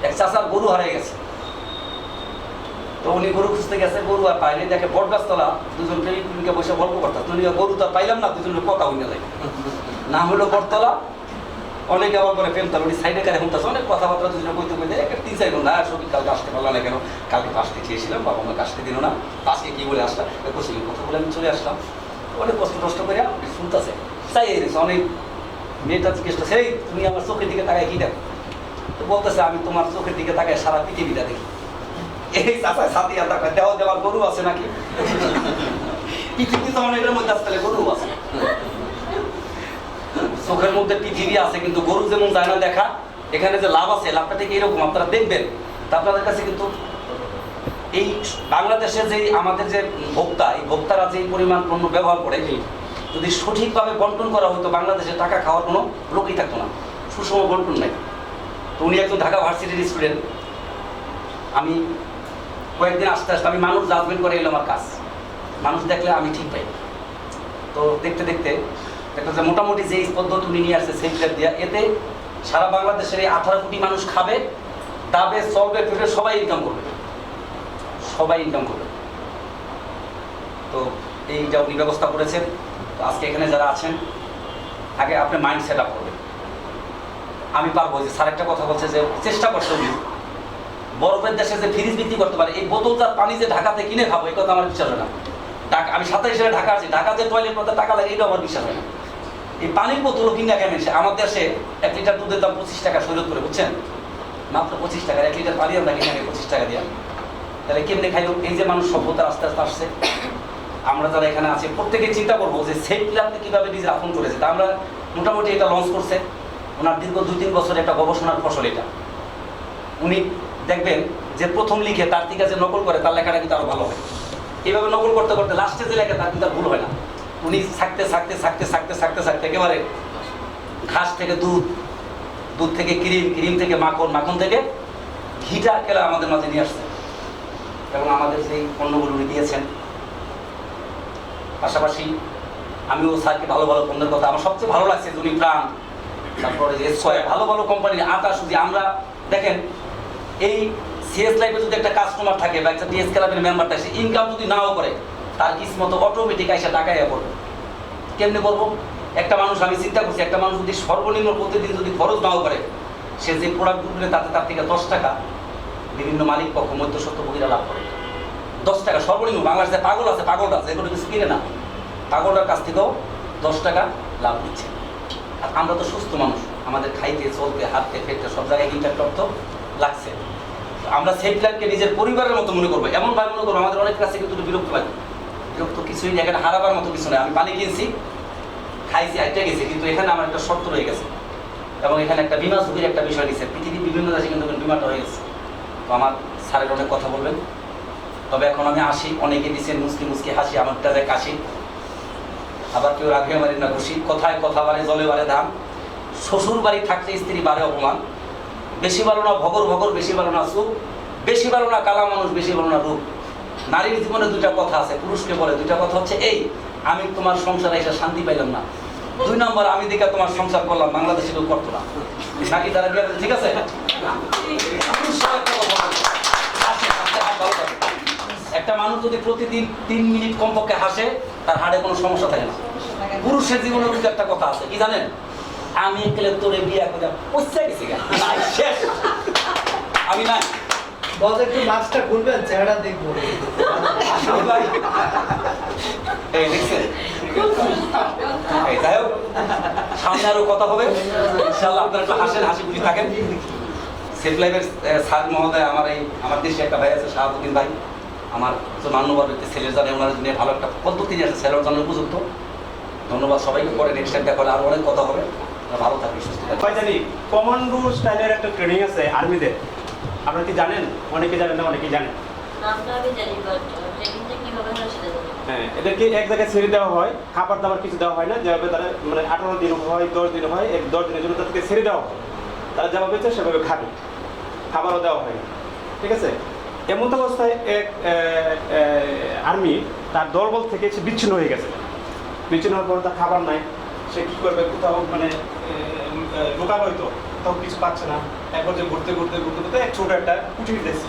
E: এক চাচার গরু হারিয়ে গেছে, তো উনি গরু খুঁজতে গেছে, গরু আর পাইনি, দেখে বট গাছতলা 2জন প্রেমিক প্রেমিকা বসে গল্প করতাম। তো গরু তো আর পাইলাম না, 2জনের কথা হইতে যায়, নাম হলো বটতলা। অনেকে আবার করে ফেলতাম, উনি সাইডে কারে শুনতেছে, অনেক কথাবার্তা 2জনে কইতে কইতে 3-4 ঘন্টা। আর সবই কালকে আসতে পারলাম না কেন? কালকে তো আসতে চেয়েছিলাম, বাবা আমাকে আসতে দিল না, আজকে কি বলে আসলাম? বসে কথা বলে আমি চলে আসলাম। অনেক কষ্ট করে শুনতেছে, চাই অনেক। মেয়েটা জিজ্ঞেস করছে, এই তুমি আমার চোখের দিকে তাকায় কি দেখো? তো বলতেছে, আমি তোমার চোখের দিকে তাকায় সারা পৃথিবীটা দেখি। এই চাষায় সাথে দেখা দেওয়া দেওয়ার গরু আছে নাকি পৃথিবী তো এটার মধ্যে আসতে গরু আছে চোখের মধ্যে পৃথিবী আছে কিন্তু গরু যেমন যায় না দেখা এখানে যে লাভ আছে লাভটা ঠিক এরকম আপনারা দেখবেন তা আপনাদের কাছে কিন্তু এই বাংলাদেশে যে আমাদের যে ভোক্তা এই ভোক্তারা যে পরিমাণ পণ্য ব্যবহার করে যদি সঠিকভাবে বন্টন করা হতো বাংলাদেশে টাকা খাওয়ার কোনো লোকই থাকতো না সুষম বন্টন নাই তো উনি একজন ঢাকা ভার্সিটির স্টুডেন্ট আমি কয়েকদিন আস্তে আস্তে আমি মানুষ জাজমেন্ট করে এলো আমার কাজ মানুষ দেখলে আমি ঠিক পাই তো দেখতে দেখতে একটা যে মোটামুটি যে পদ্ধতি উনি নিয়ে আসছে সেই প্লেট দেওয়া এতে সারা বাংলাদেশের এই 18 কোটি মানুষ খাবে দাবে চলবে ফিরবে সবাই ইনকাম করবে তো এইটা উনি ব্যবস্থা করেছেন তো আজকে এখানে যারা আছেন আগে আপনি মাইন্ড সেট আপ করবেন আমি পারবো যে স্যার একটা কথা বলছে যে চেষ্টা করছে উনি বরফের দেশে যে ফ্রিজ বিক্রি করতে পারে এই বোতলজাত পানি যে ঢাকাতে কিনে খাবো এই কথা আমার বিশ্বাস হয় না আমি 27 সালে ঢাকা আছি ঢাকা যে টয়লেট করতে টাকা লাগে এটাও আমার বিশ্বাস হয় না এই পানির বোতলও কিনে কেন আমার দেশে 1 লিটার দুধের দাম 25 টাকা শরীর করে বুঝছেন মাত্র 25 টাকা 1 লিটার পানি আমরা কিনে 25 টাকা দিয়ে তাহলে কেমনে খাইলো এই যে মানুষ সভ্যতার আস্তে আস্তে আসছে আমরা যারা এখানে আছি প্রত্যেকে চিন্তা করবো যে সেফ প্ল্যানকে কীভাবে নিজে আপন করেছে তা আমরা মোটামুটি এটা লঞ্চ করছে ওনার দীর্ঘ 2-3 বছর একটা গবেষণার ফসল এটা উনি দেখবেন যে প্রথম লিখে তার থেকে যে নকল করে তার লেখাটা কিন্তু আরো ভালো হয় এইভাবে নকল করতে করতে লাস্টে যে লেখে তার কিন্তু আর ভুল হয় না উনি থাকতে একেবারে ঘাস থেকে দুধ থেকে ক্রিম থেকে মাখন থেকে ঘিটা কেলা আমাদের মাঝে নিয়ে আসছে এবং আমাদের যেই পণ্যগুলো উনি দিয়েছেন পাশাপাশি আমিও স্যারকে ভালো ভালো পণ্যের কথা আমার সবচেয়ে ভালো লাগছে উনি প্রাণ তারপরে যে ভালো ভালো কোম্পানির আটা সুজি আমরা দেখেন এই সিএস লাইফে যদি একটা কাস্টমার থাকে বা একটা টিএস ক্লাবের মেম্বার থাকে সে ইনকাম যদি নাও করে তার কিসমত অটোমেটিক এসে টাকায় পড়বে কেমনে করবো একটা মানুষ আমি চিন্তা করছি একটা মানুষ যদি সর্বনিম্ন প্রতিদিন যদি খরচ নাও করে সে যে প্রোডাক্টগুলো তার থেকে 10 টাকা বিভিন্ন মালিক পক্ষ মধ্যস্বত্বভোগীরা লাভ করে 10 টাকা সর্বনিম্ন বাংলাদেশে পাগলটা আছে এগুলো কিছু কিনে না পাগলটার কাছ থেকেও 10 টাকা লাভ দিচ্ছে আর আমরা তো সুস্থ মানুষ আমাদের খাইতে চলতে হাঁটতে ফেরতে সব জায়গায় ইন্টারনেট অর্থ লাগছে আমরা সেফ লাইফকে নিজের পরিবারের মতো মনে করবো এমন ভাবে মনে করবো আমাদের অনেক কাছে কিন্তু বিরক্ত লাগে বিরক্ত কিছুই এখানে হারাবার মতো কিছু নেই আমি পানি কিনছি খাইছি আইটা গেছি কিন্তু এখানে আমার একটা শর্ত রয়ে গেছে এবং এখানে একটা বিমা ঝুঁকির একটা বিষয় দিচ্ছে পৃথিবীর বিভিন্ন দেশে কিন্তু বিমাটা হয়ে গেছে তো আমার স্যারের অনেক কথা বলবেন তবে এখন আমি আসি অনেকে দিচ্ছেন মুসকি হাসি আমারটা যায় কাশি আবার কেউ রাখে মারি না খুশি কথায় কথা বাড়ে জলে বাড়ে দাম শ্বশুর বাড়ি থাকতে স্ত্রী বাড়ে অপমান বেশি ভালো না ভগর বেশি ভালো না সুখ বেশি ভালো না কালা মানুষ বেশি ভালো না রূপ নারীর জীবনে 2টা কথা আছে পুরুষকে বলে 2টা কথা হচ্ছে এই আমি তোমার সংসারে এসে শান্তি পাইলাম না 2 নম্বর আমি দেখে তোমার সংসার করলাম বাংলাদেশে কেউ করতো না নাকি তারা ঠিক আছে একটা মানুষ যদি প্রতিদিন 3 মিনিট কমপক্ষে হাসে তার হাড়ে কোনো সমস্যা থাকে না পুরুষের জীবনে কিন্তু একটা কথা আছে কি জানেন আমি একলে তোরে বিয়া করে পয়সা গেছি শেষ আমি নাই
D: বস একটু মাছটা খুলবেন চেহারা দেখবো
E: এই দেখছেন এই যাই হোক সামনে আরো কথা হবে ইনশাআল্লাহ আপনারা একটু হাসেন হাসি খুশি থাকেন সেফ লাইফের স্যার মহোদয় আমার দেশে একটা ভাই আছে শাহাবুদ্দিন ভাই আমার মান্যবর ব্যক্তি ছেলের জানে ওনার জন্য ভালো একটা পদ্ধতি আছে ছেলের জন্য উপযুক্ত ধন্যবাদ সবাইকে পরে নেক্সট টাইম দেখা হলে আরো অনেক কথা হবে ভালো থাকবে সুস্থ থাকবে
B: জানি কমান্ডো স্টাইলের একটা ট্রেনিং আছে আর্মিদের আপনারা কি জানেন অনেকে জানেন না অনেকেই জানেন হ্যাঁ এদেরকে এক জায়গায় ছেড়ে দেওয়া হয় খাবার দাবার কিছু দেওয়া হয় না যেভাবে তারা মানে 18 দিন হয় 10 দিন হয় 10 দিনের জন্য তাদেরকে ছেড়ে দেওয়া হয় তারা যেভাবে চায় সেভাবে খাবে খাবারও দেওয়া হয় ঠিক আছে এমন অবস্থায় এক আর্মি তার দলবল থেকে সে বিচ্ছিন্ন হয়ে গেছে বিচ্ছিন্ন হওয়ার পর তার খাবার নাই সে কী করবে কোথাও মানে লোকাল হয়তো কোথাও কিছু পাচ্ছে না একবার যে ঘুরতে এক ছোট একটা কুটির দিয়েছে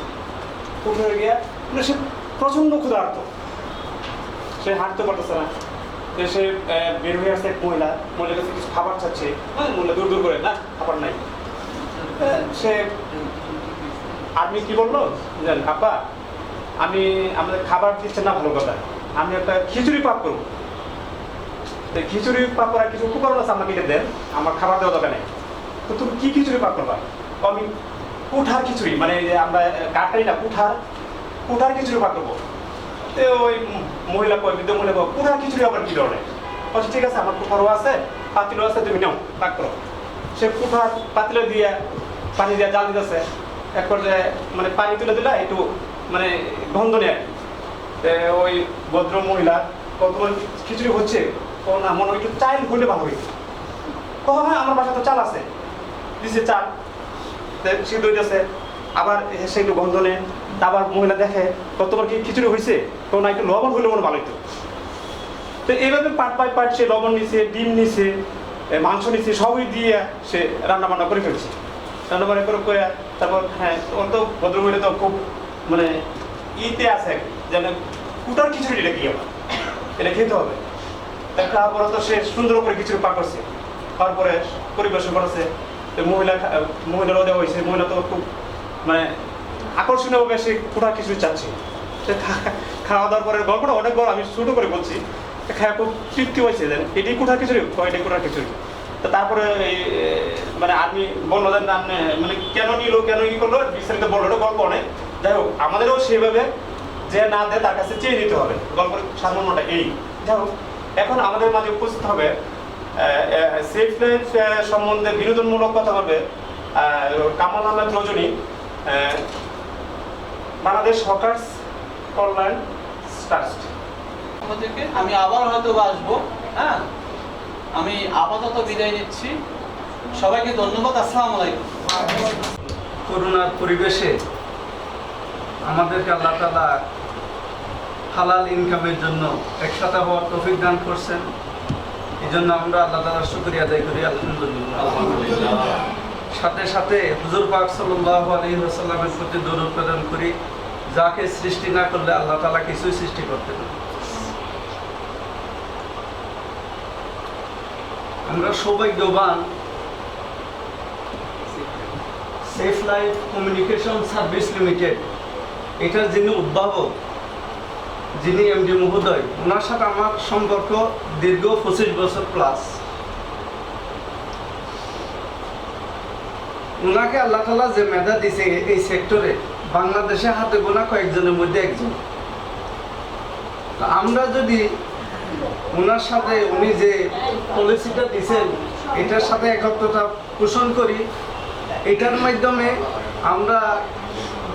B: কুটির হয়ে গিয়া মানে সে প্রচণ্ড ক্ষুধার্ত সে হাঁটতে পারতেছে না সে বের হয়ে আসছে এক মহিলার কাছে কিছু খাবার চাচ্ছে মহিলা দূর করে না খাবার নাই সে আর্মি কি বললো জানেন আপা আমি আমাদের খাবার দিচ্ছে না ভালো কথা আমি একটা খিচুড়ি পাক করবো খিচুড়ি পাক করার কিছু উপকরণ আছে আমাকে এটা দেন আমার খাবার দেওয়া দরকার নেই তো তুমি কি খিচুড়ি পাক করবা আমি কুঠার খিচুড়ি মানে যে আমরা কাটাই না কুঠার কুঠার খিচুড়ি পাক করবো। তো ওই মহিলা কয়, বৃদ্ধ মহিলা কয়, কুঠার খিচুড়ি আবার কী ধরনের? বলছে ঠিক আছে, আমার কুঠারও আছে, পাতিলও আছে, তুমি নাও পাক করো। সে কুঠার পাতিলে দিয়ে পানি দিয়ে জাল দিতেছে, এক পর্যায়ে মানে পানি তুলে দিলে একটু মানে গন্ধ নেয়। ওই ভদ্র মহিলা কত খিচুড়ি হচ্ছে, ও না মনে হয় একটু চাল হইলে ভালো হইতো। হ্যাঁ আমার বাসা তো চাল আছে, দিছে চাল, সিদ্ধ হইতেছে, আবার সে একটু গন্ধ নেয়। আবার মহিলা দেখে কতবার কি খিচুড়ি হয়েছে, তো না একটু লবণ হইলে মনে ভালো হইতো। তো এইভাবে পার্ট বাই পার্ট সে লবণ নিছে, ডিম নিছে, মাংস নিছে, সবই দিয়ে সে রান্না বান্না করে ফেলছে। রান্না বান্না করে তারপর হ্যাঁ ওর তো ভদ্রমহিলা তো খুব মানে ইতে আছে যেন কুটার খিচুড়িটা কি আমার এটা খেতে হবে। খাওয়ার পরে তো সে সুন্দর করে খিচুড়ি পাক করছে, খাওয়ার পরে পরিবেশন করেছে। মহিলারও দেওয়া হয়েছে, মহিলা তো খুব মানে আকর্ষণীয়ভাবে সে কুটার খিচুড়ি চাচ্ছে। সে খাওয়া দাওয়ার পরে গল্পটা অনেক বড়, আমি ছোটো করে বলছি। খাওয়া খুব তৃপ্তি হয়েছে যে এটাই কুঠার খিচুড়ি, এটাই কুঠার খিচুড়ি। তো তারপরে মানে আমি বললো যে না মানে কেন নিল, কেন ই করলো, বিস্তারিত বললো, ওটা গল্প অনেক। যাই হোক আমাদেরও সেভাবে যে না দেয় তার কাছে চেয়ে নিতে হবে, গল্পের সাধারণটা এই। যাই হোক এখন আমাদের মাঝে উপস্থিত হবে সেফ লাইফ সম্বন্ধে বিনোদনমূলক কথা বলবে কামাল আহমেদ রজনী, বাংলাদেশ হকার্স কল্যাণ ট্রাস্ট
C: থেকে। আমি আবার হয়তো আসবো। হ্যাঁ, আমি আপাতত বিদায় নিচ্ছি, সবাইকে ধন্যবাদ। আসসালামু আলাইকুম।
F: করোনার পরিবেশে আমাদেরকে আল্লাহ তাআলা হালাল ইনকামের জন্য একসাথে হওয়ার তৌফিক দান করছেন। এই জন্য আমরা আল্লাহ তাআলার শুকরিয়া আদায় করি, আলহামদুলিল্লাহ। সাথে সাথে হুজুর পাক সাল্লাল্লাহু আলাইহি ওয়াসাল্লামের প্রতি দরুদ প্রদান করি, যাকে সৃষ্টি না করলে আল্লাহ তাআলা কিছুই সৃষ্টি করতেন না। আমরা সৌভাগ্যবান safe life communication service limited, এটার যিনি উদ্ভাবক, যিনি এমডি মহোদয়, ওনার সাথে আমার সম্পর্ক দীর্ঘ 25 বছর প্লাস। ওনাকে আল্লাহ তাআলা যে মেধা দিছে এই সেক্টরে, বাংলাদেশে হাতে গোনা কয়েকজনের মধ্যে একজন। আমরা যদি ওনার সাথে উনি যে পলিসিটা দিচ্ছেন এটার সাথে একত্রতা পোষণ করি, এটার মাধ্যমে আমরা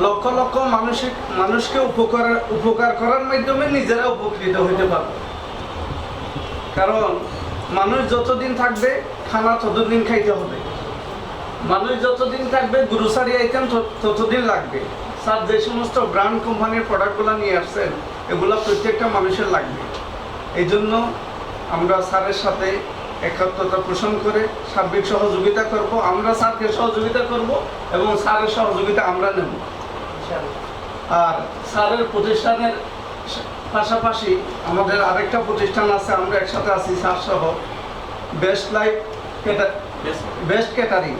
F: লক্ষ লক্ষ মানুষকে উপকার করার মাধ্যমে নিজেরা উপকৃত হতে পারব। কারণ মানুষ যতদিন থাকবে খানা ততদিন খাইতে হবে, মানুষ যতদিন থাকবে গ্রোসারি আইটেম ততদিন লাগবে। স্যার যে সমস্ত ব্র্যান্ড কোম্পানির প্রোডাক্টগুলো নিয়ে আসছেন এগুলো প্রত্যেকটা মানুষের লাগবে। এই জন্য আমরা স্যারের সাথে একাত্মতা পোষণ করে সার্বিক সহযোগিতা করব। আমরা স্যারকে সহযোগিতা করব এবং স্যারের সহযোগিতা আমরা নেব। আর স্যারের প্রতিষ্ঠানের পাশাপাশি আমাদের আরেকটা প্রতিষ্ঠান আছে, আমরা একসাথে আছি স্যার সহ, বেস্ট ক্যাটারিং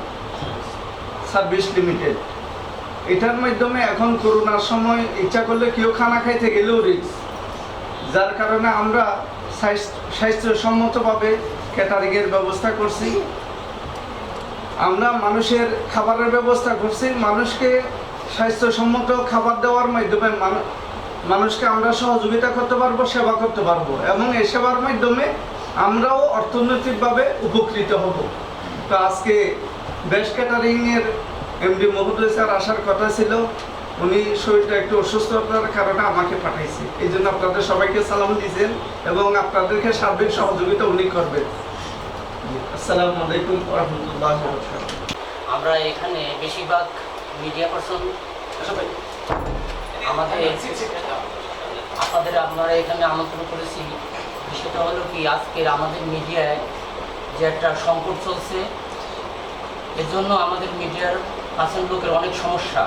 F: সার্ভিস লিমিটেড। এটার মাধ্যমে এখন করোনার সময় ইচ্ছা করলে কেউ খানা খাইতে গেলেও রিস্ক, যার কারণে আমরা স্বাস্থ্যসম্মতভাবে ক্যাটারিংয়ের ব্যবস্থা করছি। আমরা মানুষের খাবারের ব্যবস্থা করছি, মানুষকে স্বাস্থ্যসম্মত খাবার দেওয়ার মাধ্যমে মানুষকে আমরা সহযোগিতা করতে পারবো, সেবা করতে পারবো এবং এই সেবার মাধ্যমে আমরাও অর্থনৈতিকভাবে উপকৃত হব। তো আজকে বেস্ট ক্যাটারিংয়ের এমডি মহোদয় স্যার আসার কথা ছিল, উনি শরীরটা একটু অসুস্থতার কারণে আমাকে পাঠাইছে। এই জন্য আপনাদের সবাইকে সালাম দিয়েছেন এবং আপনাদেরকে সার্বিক সহযোগিতা উনি করবেন। আসসালামু আলাইকুম ওয়া রাহমাতুল্লাহি ওয়া বারাকাতুহু।
G: আমরা এখানে বেশিরভাগ মিডিয়া পারসন আপনাদের আমরা এখানে আমন্ত্রণ করেছি। সেটা হলো কি, আজকের আমাদের মিডিয়ায় যে একটা সংকট চলছে, এর জন্য আমাদের মিডিয়ার পার্সেন্ট লোকের অনেক সমস্যা।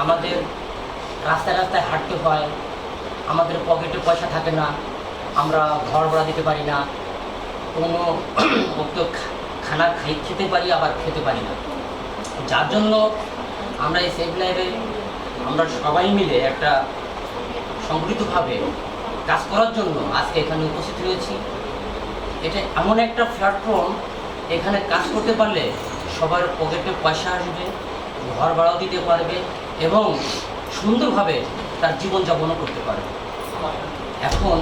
G: আমাদের রাস্তায় রাস্তায় হাঁটতে হয়, আমাদের পকেটে পয়সা থাকে না, আমরা ঘর ভাড়া দিতে পারি না, কোনো খানা খেতে পারি আবার খেতে পারি না। যার জন্য আমরা এই সেফ লাইফে আমরা সবাই মিলে একটা সংগঠিতভাবে কাজ করার জন্য আজকে এখানে উপস্থিত রয়েছি। এটা এমন একটা প্ল্যাটফর্ম, এখানে কাজ করতে পারলে সবার পকেটে পয়সা আসবে, ঘর ভাড়াও দিতে পারবে এবং সুন্দরভাবে তার জীবনযাপনও করতে পারে। এখন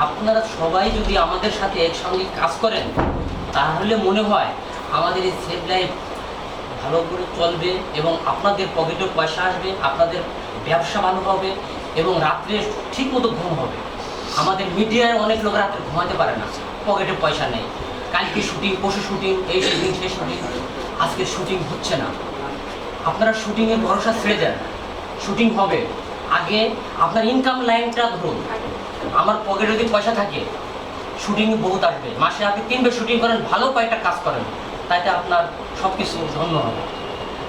G: আপনারা সবাই যদি আমাদের সাথে একসঙ্গে কাজ করেন তাহলে মনে হয় আমাদের এই সেভ লাইফ ভালো করে চলবে এবং আপনাদের পকেটেও পয়সা আসবে, আপনাদের ব্যবসা ভালো হবে এবং রাত্রে ঠিকমতো ঘুম হবে। আমাদের মিডিয়ায় অনেক লোক রাত্রে ঘুমাতে পারে না, পকেটে পয়সা নেই, কালকে শুটিং, পরশু শুটিং, এই শুটিং সেই শুটিং, আজকে শুটিং হচ্ছে না। আপনারা শুটিংয়ের ভরসা ছেড়ে দেন, শুটিং হবে। আগে আপনার ইনকাম লাইনটা ধরুন, আমার পকেটে যদি পয়সা থাকে শুটিং বহুত আসবে, মাসে আপনি 3 শুটিং করেন, ভালো কয়েকটা কাজ করেন, তাতে আপনার সব কিছু ধন্য হবে।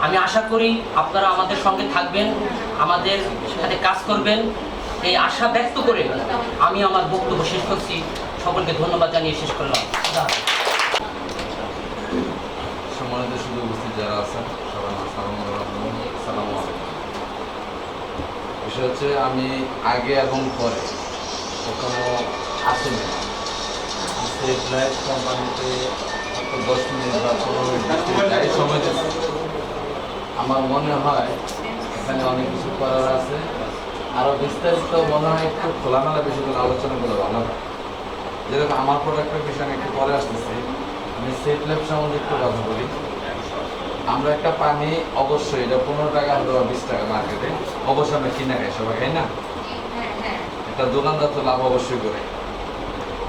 G: আমি আশা করি আপনারা আমাদের সঙ্গে থাকবেন, আমাদের সাথে কাজ করবেন, এই আশা ব্যক্ত করে আমি আমার বক্তব্য শেষ করছি। সকলকে ধন্যবাদ জানিয়ে শেষ করলাম।
A: সম্মানিত শুধু উপস্থিত যারা আছেন সবাই আসসালামু আলাইকুম। বিষয় হচ্ছে আমি আগে এবং পরে কখনো আসিনি সেফ লাইফ কোম্পানিতে 10 মিনিট বা 15 মিনিট যাই সময় দিচ্ছে। আমার মনে হয় এখানে অনেক কিছু করার আছে, আরও বিস্তারিত মনে হয় একটু খোলামেলা বিষয়গুলো আলোচনা করে ভালো হয়। যেরকম আমার প্রোডাক্টের বিষয়ে আমি একটু পরে আসতেছি, আমি সেফ লাইফ সম্বন্ধে একটু কথা বলি। আমরা একটা পানি অবশ্যই এটা 15 টাকা অথবা 20 টাকা মার্কেটে অবশ্যই আমরা কিনে খাই, সবাই খাই না? একটা দোকানদার তো লাভ অবশ্যই করে,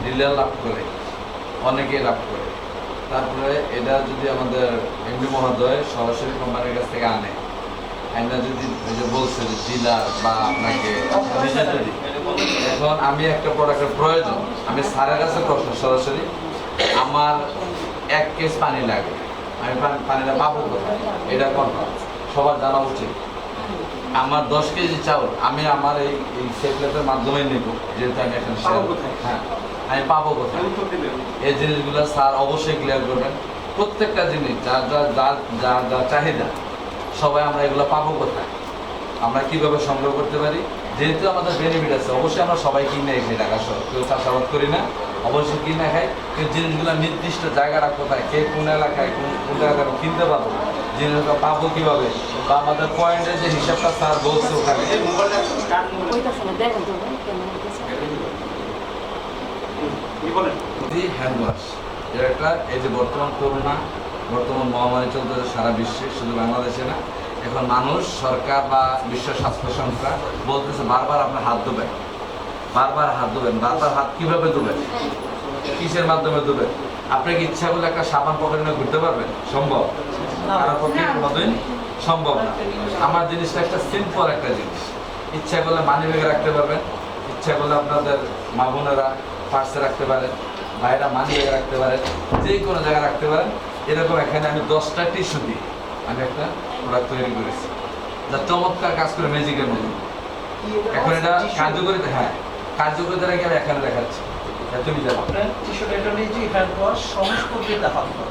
A: ডিলার লাভ করে, অনেকে লাভ করে। তারপরে এটা যদি আমাদের এমডি মহোদয় সরাসরি কোম্পানির কাছ থেকে আনে, আইনা যদি ওই যে বলছে যে ডিলার বা আপনাকে নিজে যদি, এখন আমি একটা প্রোডাক্টের প্রয়োজন, আমি স্যারের কাছে প্রশ্ন সরাসরি, আমার 1 কেস পানি লাগে, আমি পানিটা পাবো কোথায়? এটা কনফার্ম সবার জানা উচিত। আমার 10 কেজি চাউল আমি আমার এই সেফলেটের মাধ্যমে নেব, যেহেতু আমি এখন হ্যাঁ আমি পাবো কোথায়? এই জিনিসগুলো স্যার অবশ্যই ক্লিয়ার করবেন। প্রত্যেকটা জিনিস যার যার যার যার যার চাহিদা, সবাই আমরা এগুলো পাবো কোথায়, আমরা কীভাবে সংগ্রহ করতে পারি। যেহেতু আমাদের বেনিফিট আছে, অবশ্যই আমরা সবাই কিনে খাই, ঢাকা শহর কেউ চাষাবাদ করি না, অবশ্যই কিনে খাই। কিন্তু জিনিসগুলো নির্দিষ্ট জায়গাটা কোথায়, কে কোন এলাকায় কোন জায়গায় কিনতে পারবো, জিনিসগুলো পাবো কীভাবে, বা আমাদের পয়েন্টের যে হিসাবটা স্যার বলছে ওখানে হ্যান্ড ওয়াশ, এর একটা এই যে বর্তমান করোনা, বর্তমান মহামারী চলতেছে সারা বিশ্বে, শুধু বাংলাদেশে না। এখন মানুষ, সরকার বা বিশ্ব স্বাস্থ্য সংস্থা বলতেছে বারবার আপনার হাত ধুবেন, বারবার হাত ধুবেন। বারবার হাত কীভাবে ধুবেন, কিসের মাধ্যমে ধুবেন? আপনি কি ইচ্ছা করলে একটা সাবান পকেটে নিয়ে ঘুরতে পারবেন? সম্ভব? কারোর পক্ষে কোনোদিন সম্ভব না। আমার জিনিসটা একটা সিম্পল একটা জিনিস, ইচ্ছা করলে মানি ব্যাগে রাখতে পারবেন, ইচ্ছা করলে আপনাদের মা বোনেরা পার্সে রাখতে পারেন, ভাইরা মানি ব্যাগে রাখতে পারেন, যে কোনো জায়গায় রাখতে পারেন। এরকম এখানে আমি 10টা টিস্যু দিয়ে আমি একটা প্রোডাক্ট তৈরি করেছি, যা চমৎকার কাজ করে ম্যাজিকের মতো। এখন এটা কার্যকরিতা, হ্যাঁ কার্যকরিতাটা কি আমি এখানে দেখাচ্ছি, তুমি জানো
C: আপনার টিস্যুটা এটা নিয়ে যে হ্যান্ড ওয়াশ সহজ পদ্ধতিতে হাত ধোয়া।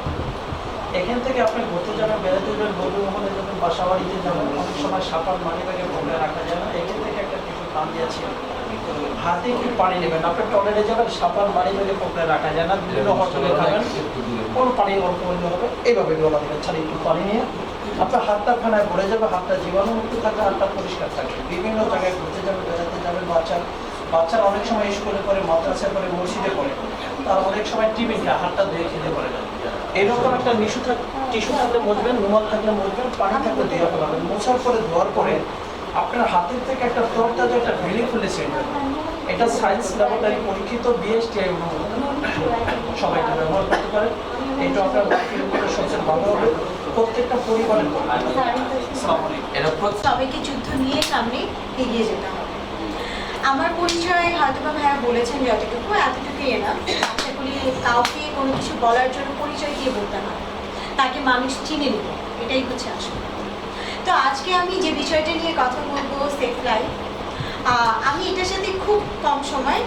C: এখান থেকে আপনি ঘুরতে যাবেন, বেড়াতে যাবেন, বন্ধু মহলে যাবেন, বাসা বাড়িতে যাবেন, অনেক সময় সাপার মানি ব্যাগে ভরে রাখা যায় না, এখান থেকে একটা টিস্যু টান দিয়েছি, হাতে একটু পানি নেবেন। আপনি টয়লেটে যাবেন, সাপার মানি ব্যাগে পকড়ে রাখা যায় না, বিভিন্ন হোটেলে খাবেন, কোনো পানি অল্প হইলে হবে, এইভাবে গলা দেবেন, ছাড়া একটু পানি নিয়ে আপনার হাতটা ফেনায় ভরে যাবে, হাতটা জীবাণুমুক্ত থাকবে, হাতটা পরিষ্কার থাকবে। বিভিন্ন জায়গায় ঘুরতে যাবেন, বেড়াতে যাবেন, বাচ্চারা অনেক সময় স্কুলে পড়ে, মাদ্রাসা পড়ে, মসজিদে পড়ে, তারা অনেক সময় টিফিন খায়, হাতটা ধুয়ে খেতে পারে না। এইরকম একটা টিস্যু থাকলে মুছবেন, রুমাল থাকলে মুছবেন, পানি থাকলে ধুয়ে ফেলাবেন। মোছার পরে ধোয়ার পরে আপনার হাতের থেকে একটা তরতাজা একটা ফিলিং ফুলে সেট হবে। এটা সায়েন্স ল্যাবরেটরি পরীক্ষিত BSTI অনুমোদিত, সবাই এটা ব্যবহার করতে পারে। এটা আপনার বাকির উপরে সবচেয়ে ভালো হবে, প্রত্যেকটা পরিবারের
H: সবাইকে যুদ্ধ নিয়ে সামনে এগিয়ে যেতে হবে। আমার পরিচয় হয়তো বা ভাইয়া বলেছেন যতটুকু, এতটুকুই এলাম। আশা করি কাউকে কোনো কিছু বলার জন্য পরিচয় দিয়ে বলতে হয়, তাকে মানুষ চিনে নিব, এটাই হচ্ছে আসলে। তো আজকে আমি যে বিষয়টা নিয়ে কথা বলবো, সেফ লাইফ, আমি এটার সাথে খুব কম সময়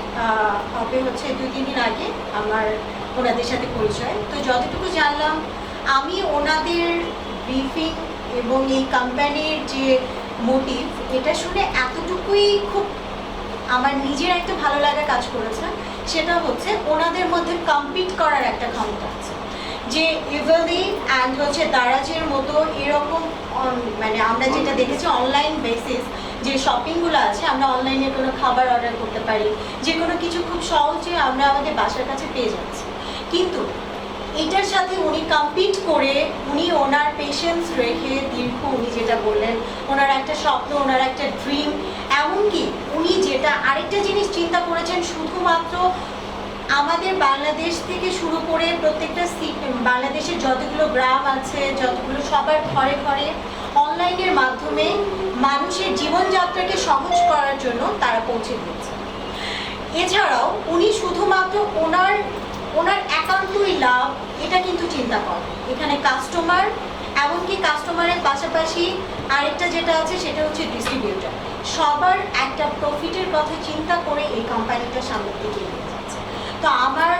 H: হবে হচ্ছে 2-3 দিন আগে আমার ওনাদের সাথে পরিচয়। তো যতটুকু জানলাম, আমি ওনাদের ব্রিফিং এবং এই কোম্পানির যে মোটিভ, এটা শুনে এতটুকুই খুব আমার নিজের একটা ভালো লাগা কাজ করেছে। সেটা হচ্ছে ওনাদের মধ্যে কম্পিট করার একটা ক্ষমতা আছে, যে ইভেলি অ্যান্ড হচ্ছে দারাজের মতো এরকম মানে আমরা যেটা দেখেছি অনলাইন বেসিস যে শপিংগুলো আছে, আমরা অনলাইনে কোনো খাবার অর্ডার করতে পারি, যে কোনো কিছু খুব সহজে আমরা আমাদের বাসার কাছে পেয়ে যাচ্ছি। কিন্তু এটার সাথে উনি কম্পিট করে উনি ওনার পেশেন্স রেখে দীর্ঘ, উনি যেটা বললেন ওনার একটা স্বপ্ন, ওনার একটা ড্রিম, এমনকি উনি যেটা আরেকটা জিনিস চিন্তা করেছেন, শুধুমাত্র আমাদের বাংলাদেশ থেকে শুরু করে প্রত্যেকটা বাংলাদেশের যতগুলো গ্রাম আছে, যতগুলো সবার ঘরে ঘরে অনলাইনের মাধ্যমে মানুষের জীবনযাত্রাকে সহজ করার জন্য তারা পৌঁছে দিয়েছে। এছাড়াও উনি শুধুমাত্র ওনার একান্তই লাভ এটা কিন্তু চিন্তা করেন, এখানে কাস্টমার, এমনকি কাস্টমারের পাশাপাশি আরেকটা যেটা আছে সেটা হচ্ছে ডিস্ট্রিবিউটর, সবার একটা প্রফিটের কথা চিন্তা করে এই কোম্পানিটা সামনের দিকে নিয়ে যাচ্ছে। তো আমার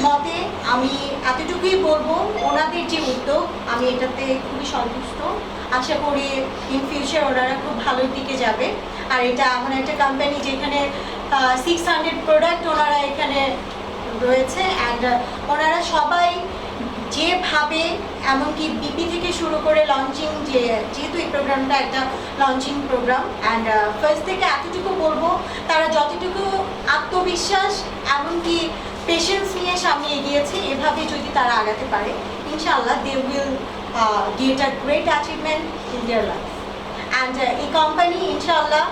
H: মতে আমি এতটুকুই বলবো, ওনাদের যে উদ্যোগ আমি এটাতে খুবই সন্তুষ্ট, আশা করি ইন ফিউচার ওনারা খুব ভালোর দিকে যাবে। আর এটা এমন একটা কোম্পানি যেখানে 600 প্রোডাক্ট ওনারা এখানে রয়েছে, অ্যান্ড ওনারা সবাই যেভাবে, এমনকি বিপি থেকে শুরু করে লঞ্চিং, যেহেতু এই প্রোগ্রামটা একটা লঞ্চিং প্রোগ্রাম, অ্যান্ড ফার্স্ট থেকে এতটুকু বলবো তারা যতটুকু আত্মবিশ্বাস এমনকি পেশেন্স নিয়ে সামনে এগিয়েছে, এভাবে যদি তারা আগাতে পারে ইনশাআল্লাহ they will get a great achievement in their life. And এই কোম্পানি ইনশাআল্লাহ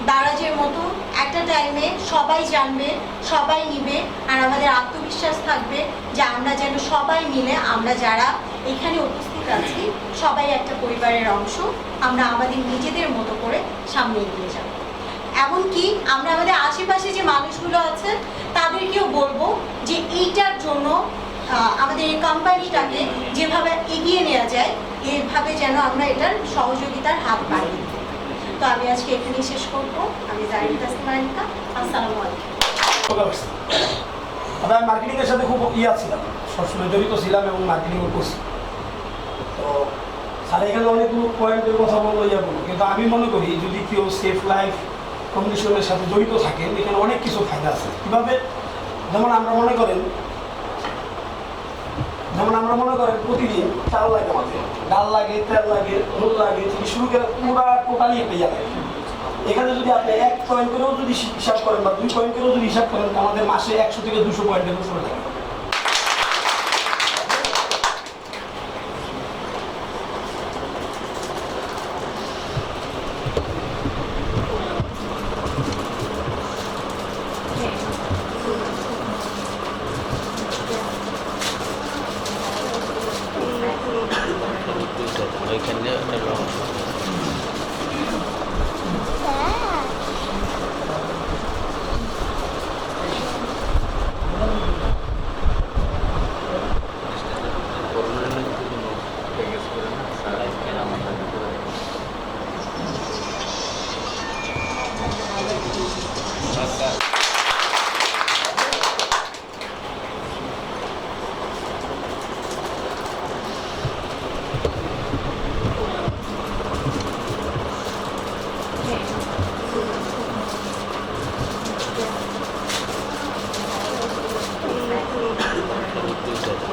H: দারাজের মতো একটা টাইমে সবাই জানবে, সবাই নিবে, আর আমাদের আত্মবিশ্বাস থাকবে যে আমরা যেন সবাই মিলে, আমরা যারা এখানে উপস্থিত আছি সবাই একটা পরিবারের অংশ, আমরা আমাদের নিজেদের মতো করে সামনে এগিয়ে যাব। এমনকি আমরা আমাদের আশেপাশে যে মানুষগুলো আছে তাদেরকেও বলবো যে এইটার জন্য আমাদের এই কোম্পানিটাকে যেভাবে এগিয়ে নেওয়া যায় এইভাবে যেন আমরা এটার সহযোগিতার হাত বাড়িয়ে দিই। তো আমি আজকে এখানেই শেষ করবো। আমি জাহিদ তাসলিমা আনিকা, আসসালামু আলাইকুম।
I: আমি মার্কেটিংয়ের সাথে খুব ছিলাম, সবসময় জড়িত ছিলাম এবং মার্কেটিংও করছি। তো স্যার এখানে অনেকগুলো পয়েন্টের কথা বলবো কিন্তু আমি মনে করি যদি কেউ সেফ লাইফ কম্পিটিশনের সাথে জড়িত থাকেন এখানে অনেক কিছু ফায়দা আছে। কীভাবে? যেমন আমরা মনে করেন প্রতিদিন চাল লাগে, আমাদের ডাল লাগে, তেল লাগে, নুন লাগে, থেকে শুরু করে পুরা টোটালি একটা ইয়া লাগে। এখানে যদি আপনি 1 পয়েন্ট করেও যদি হিসাব করেন বা 2 পয়েন্ট করেও যদি হিসাব করেন, আমাদের মাসে 100 থেকে 200 পয়েন্টের উপরে লাগে।
A: ওইখানে একটা রং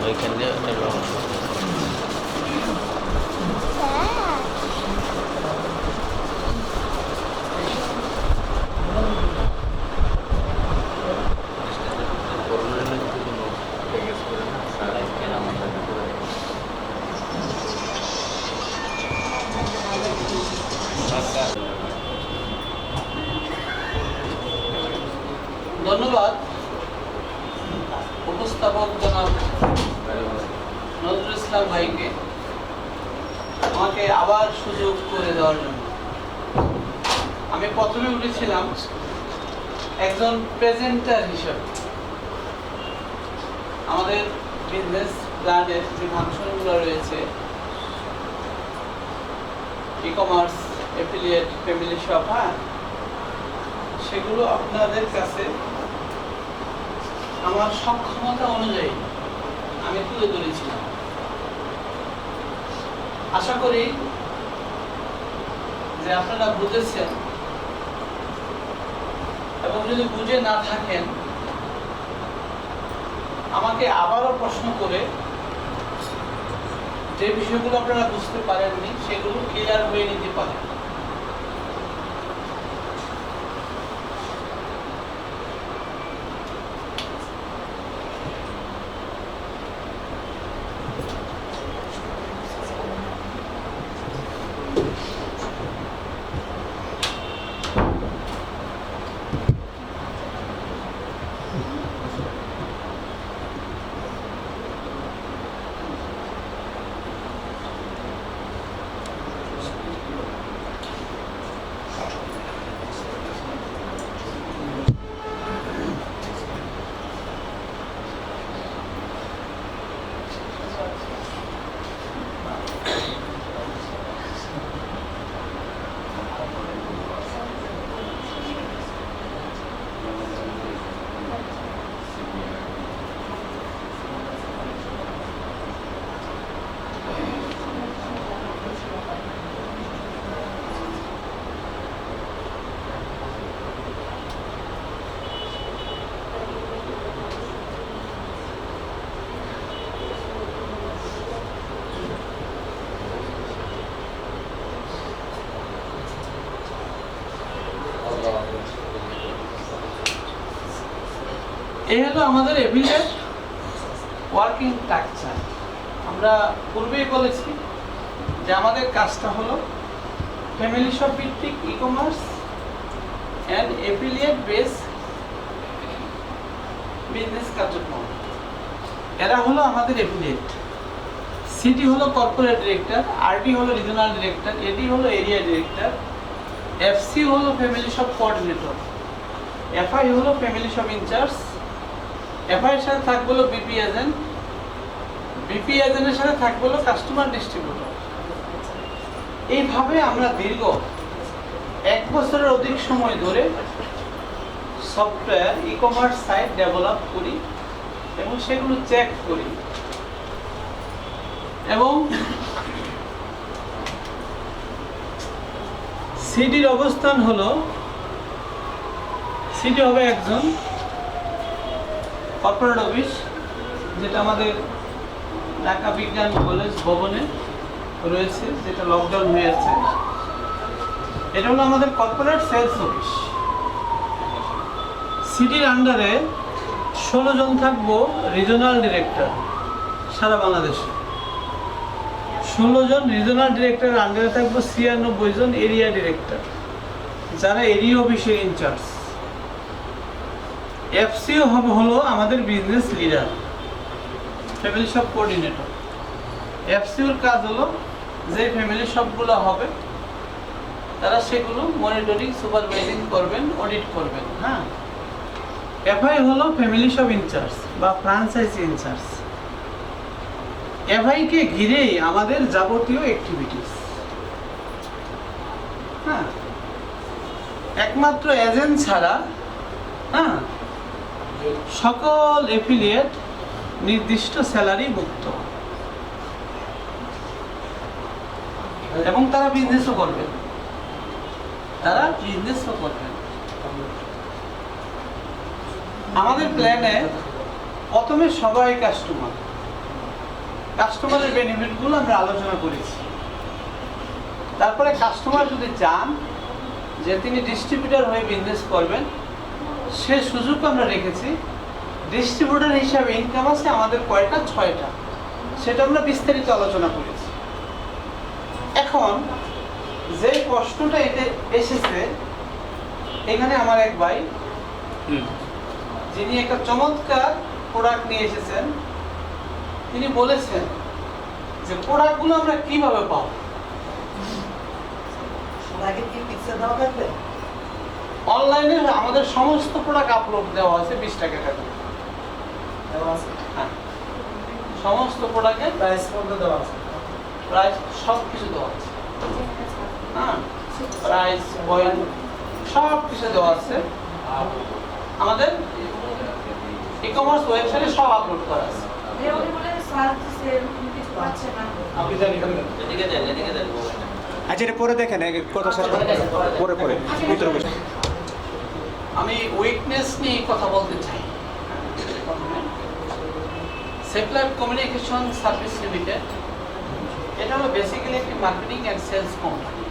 A: ওইখানে একটা রং
C: ধন্যবাদ উপস্থাপক জনাব নজরুল ইসলাম ভাইকে আমাকে আবার সুযোগ করে দেওয়ার জন্য। আমি প্রথমে উঠেছিলাম একজন প্রেজেন্টার হিসেবে, আমাদের বিজনেস প্ল্যানের যে ফাংশনগুলো রয়েছে, e commerce, affiliate, family shop, সেগুলো আপনাদের কাছে আমার সক্ষমতা অনুযায়ী আমি তুলে ধরেছিলাম। আশা করি যে আপনারা বুঝেছেন, এবং যদি বুঝে না থাকেন আমাকে আবারও প্রশ্ন করে যে বিষয়গুলো আপনারা বুঝতে পারেননি সেগুলো ক্লিয়ার হয়ে নিতে পারেন। এই হলো আমাদের এফিলিয়েট ওয়ার্কিং স্ট্রাকচার। আমরা পূর্বেই বলেছি যে আমাদের কাজটা হলো ফ্যামিলি শপ ভিত্তিক e commerce and affiliate base business কার্যক্রম। এরা হলো আমাদের এফিলিয়েট। সিটি হলো কর্পোরেট ডিরেক্টর, আরডি হলো রিজনাল ডিরেক্টর, এডি হলো এরিয়া ডিরেক্টর, এফসি হলো ফ্যামিলি শপ কোঅর্ডিনেটর, এফআই হলো ফ্যামিলি শপ ইনচার্জ, এফআই এর সাথে থাকবে হলো বিপি এজেন্ট, বিপি এজেন্টের সাথে থাকবে হলো কাস্টমার ডিস্ট্রিবিউটর। এইভাবে আমরা দীর্ঘ 1 বছরের অধিক সময় ধরে software e commerce site develop করি এবং সেগুলো চেক করি এবং সিটির অবস্থান হলো, সিটি হবে একজন কর্পোরেট অফিস, যেটা আমাদের ঢাকা বিজ্ঞান কলেজ ভবনে রয়েছে, যেটা লকডাউন হয়ে আছে। এটা হলো আমাদের কর্পোরেট সেলস অফিস। সিটির আন্ডারে 16 জন থাকবো রিজনাল ডিরেক্টর সারা বাংলাদেশে, 16 জন রিজনাল ডিরেক্টরের আন্ডারে থাকবো 96 জন এরিয়া ডিরেক্টর, যারা এরিয়া অফিসের ইনচার্জ। এফসিও হলো আমাদের business leader, family shop coordinator. এফসিওর কাজ হলো যে ফ্যামিলি শপগুলো হবে তারা সেগুলো মনিটরিং সুপারভাইজিং করবেন, অডিট করবেন। হ্যাঁ, এফআই হলো ফ্যামিলি শপ ইনচার্জ বা ফ্রাঞ্চাইজি ইনচার্জ। এফআইকে ঘিরেই আমাদের যাবতীয় অ্যাক্টিভিটিস। হ্যাঁ, একমাত্র এজেন্ট ছাড়া হ্যাঁ সকল এফিলিয়েট নির্দিষ্ট স্যালারি মুক্ত এবং তারা বিজনেসও করবেন, আমাদের প্ল্যানে প্রথমে সবাই কাস্টমারের বেনিফিটগুলো আমরা আলোচনা করেছি। তারপরে কাস্টমার যদি চান যে তিনি ডিস্ট্রিবিউটর হয়ে বিজনেস করবেন, সে সুযোগ আমরা রেখেছি। ডিস্ট্রিবিউটর হিসাবে ইনকাম আছে আমাদের কয়টা? 6টা। সেটা আমরা বিস্তারিত আলোচনা করেছি। এখন যে প্রশ্নটা এতে এসেছে, এখানে আমার এক ভাই যিনি একটা চমৎকার প্রোডাক্ট নিয়ে এসেছেন, তিনি বলেছেন যে প্রোডাক্টগুলো আমরা কিভাবে পাবো। অনলাইনে আমাদের সমস্ত প্রোডাক্ট আপলোড দেওয়া আছে 20 টাকা করে। হ্যাঁ, সমস্ত প্রোডাক্টের প্রাইস মধ্যে দেওয়া আছে, প্রাইস সব কিছু দেওয়া আছে। হ্যাঁ, প্রাইস পয়েন্ট সব কিছু দেওয়া আছে। আমাদের ই কমার্স ওয়েবসাইটে সব আপলোড করা আছে।
J: আচ্ছা, এটা পরে দেখেন, কথা শেষ পরে পরে ভিতরে বসে।
C: আমি উইকনেস নিয়ে কথা বলতে চাই। Safe life communication service limited এটা হলো বেসিক্যালি একটি মার্কেটিং অ্যান্ড সেলস কোম্পানি।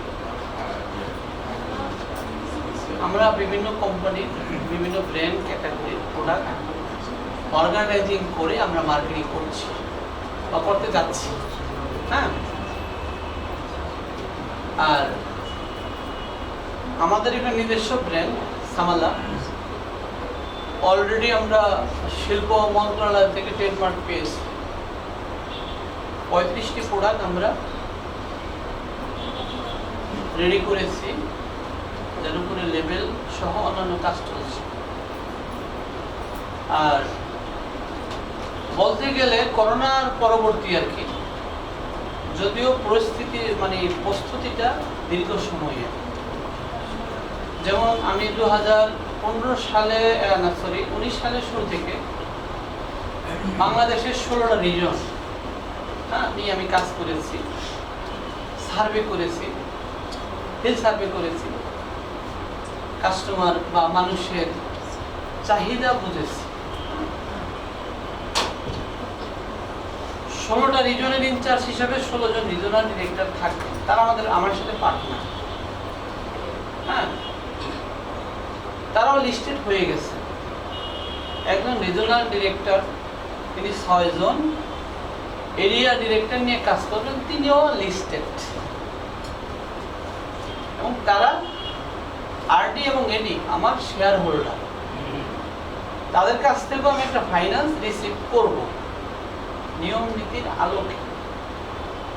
C: আমরা বিভিন্ন কোম্পানির বিভিন্ন ব্র্যান্ড ক্যাটাগরির প্রোডাক্ট অর্গানাইজিং করে আমরা মার্কেটিং করছি বা করতে যাচ্ছি। হ্যাঁ, আর আমাদের একটা নিজস্ব ব্র্যান্ড সামালা, অলরেডি আমরা শিল্প মন্ত্রণালয় থেকে ট্রেডমার্ক পেয়েছি। 35টি প্রোডাক্ট আমরা রেডি করেছি, যার উপরে লেবেল সহ অন্যান্য কাজ চলছে। আর বলতে গেলে করোনার পরবর্তী আর কি, যদিও পরিস্থিতি মানে প্রস্তুতিটা দীর্ঘ সময়ে, যেমন আমি 2015 সালে 19 সালের শুরু থেকে বাংলাদেশের 16টা রিজন নিয়ে আমি কাজ করেছি, সার্ভে করেছি, হেলথ সার্ভে করেছি, কাস্টমার বা মানুষের চাহিদা বুঝেছি। 16টা রিজনের ইনচার্জ হিসাবে 16 জন রিজনাল ডিরেক্টর থাকবেন, তারা আমার সাথে পার্টনার। হ্যাঁ, তারাও লিস্টেড হয়ে গেছে। একজন রিজনাল ডিরেক্টর তিনি 6 জন এরিয়া ডিরেক্টর নিয়ে কাজ করবেন, তিনিও লিস্টেড, এবং তারা আরডি এবং এডি আমার শেয়ার হোল্ডার। তাদের কাছ থেকেও আমি একটা ফাইন্যান্স রিসিভ করব নিয়ম নীতির আলোকে।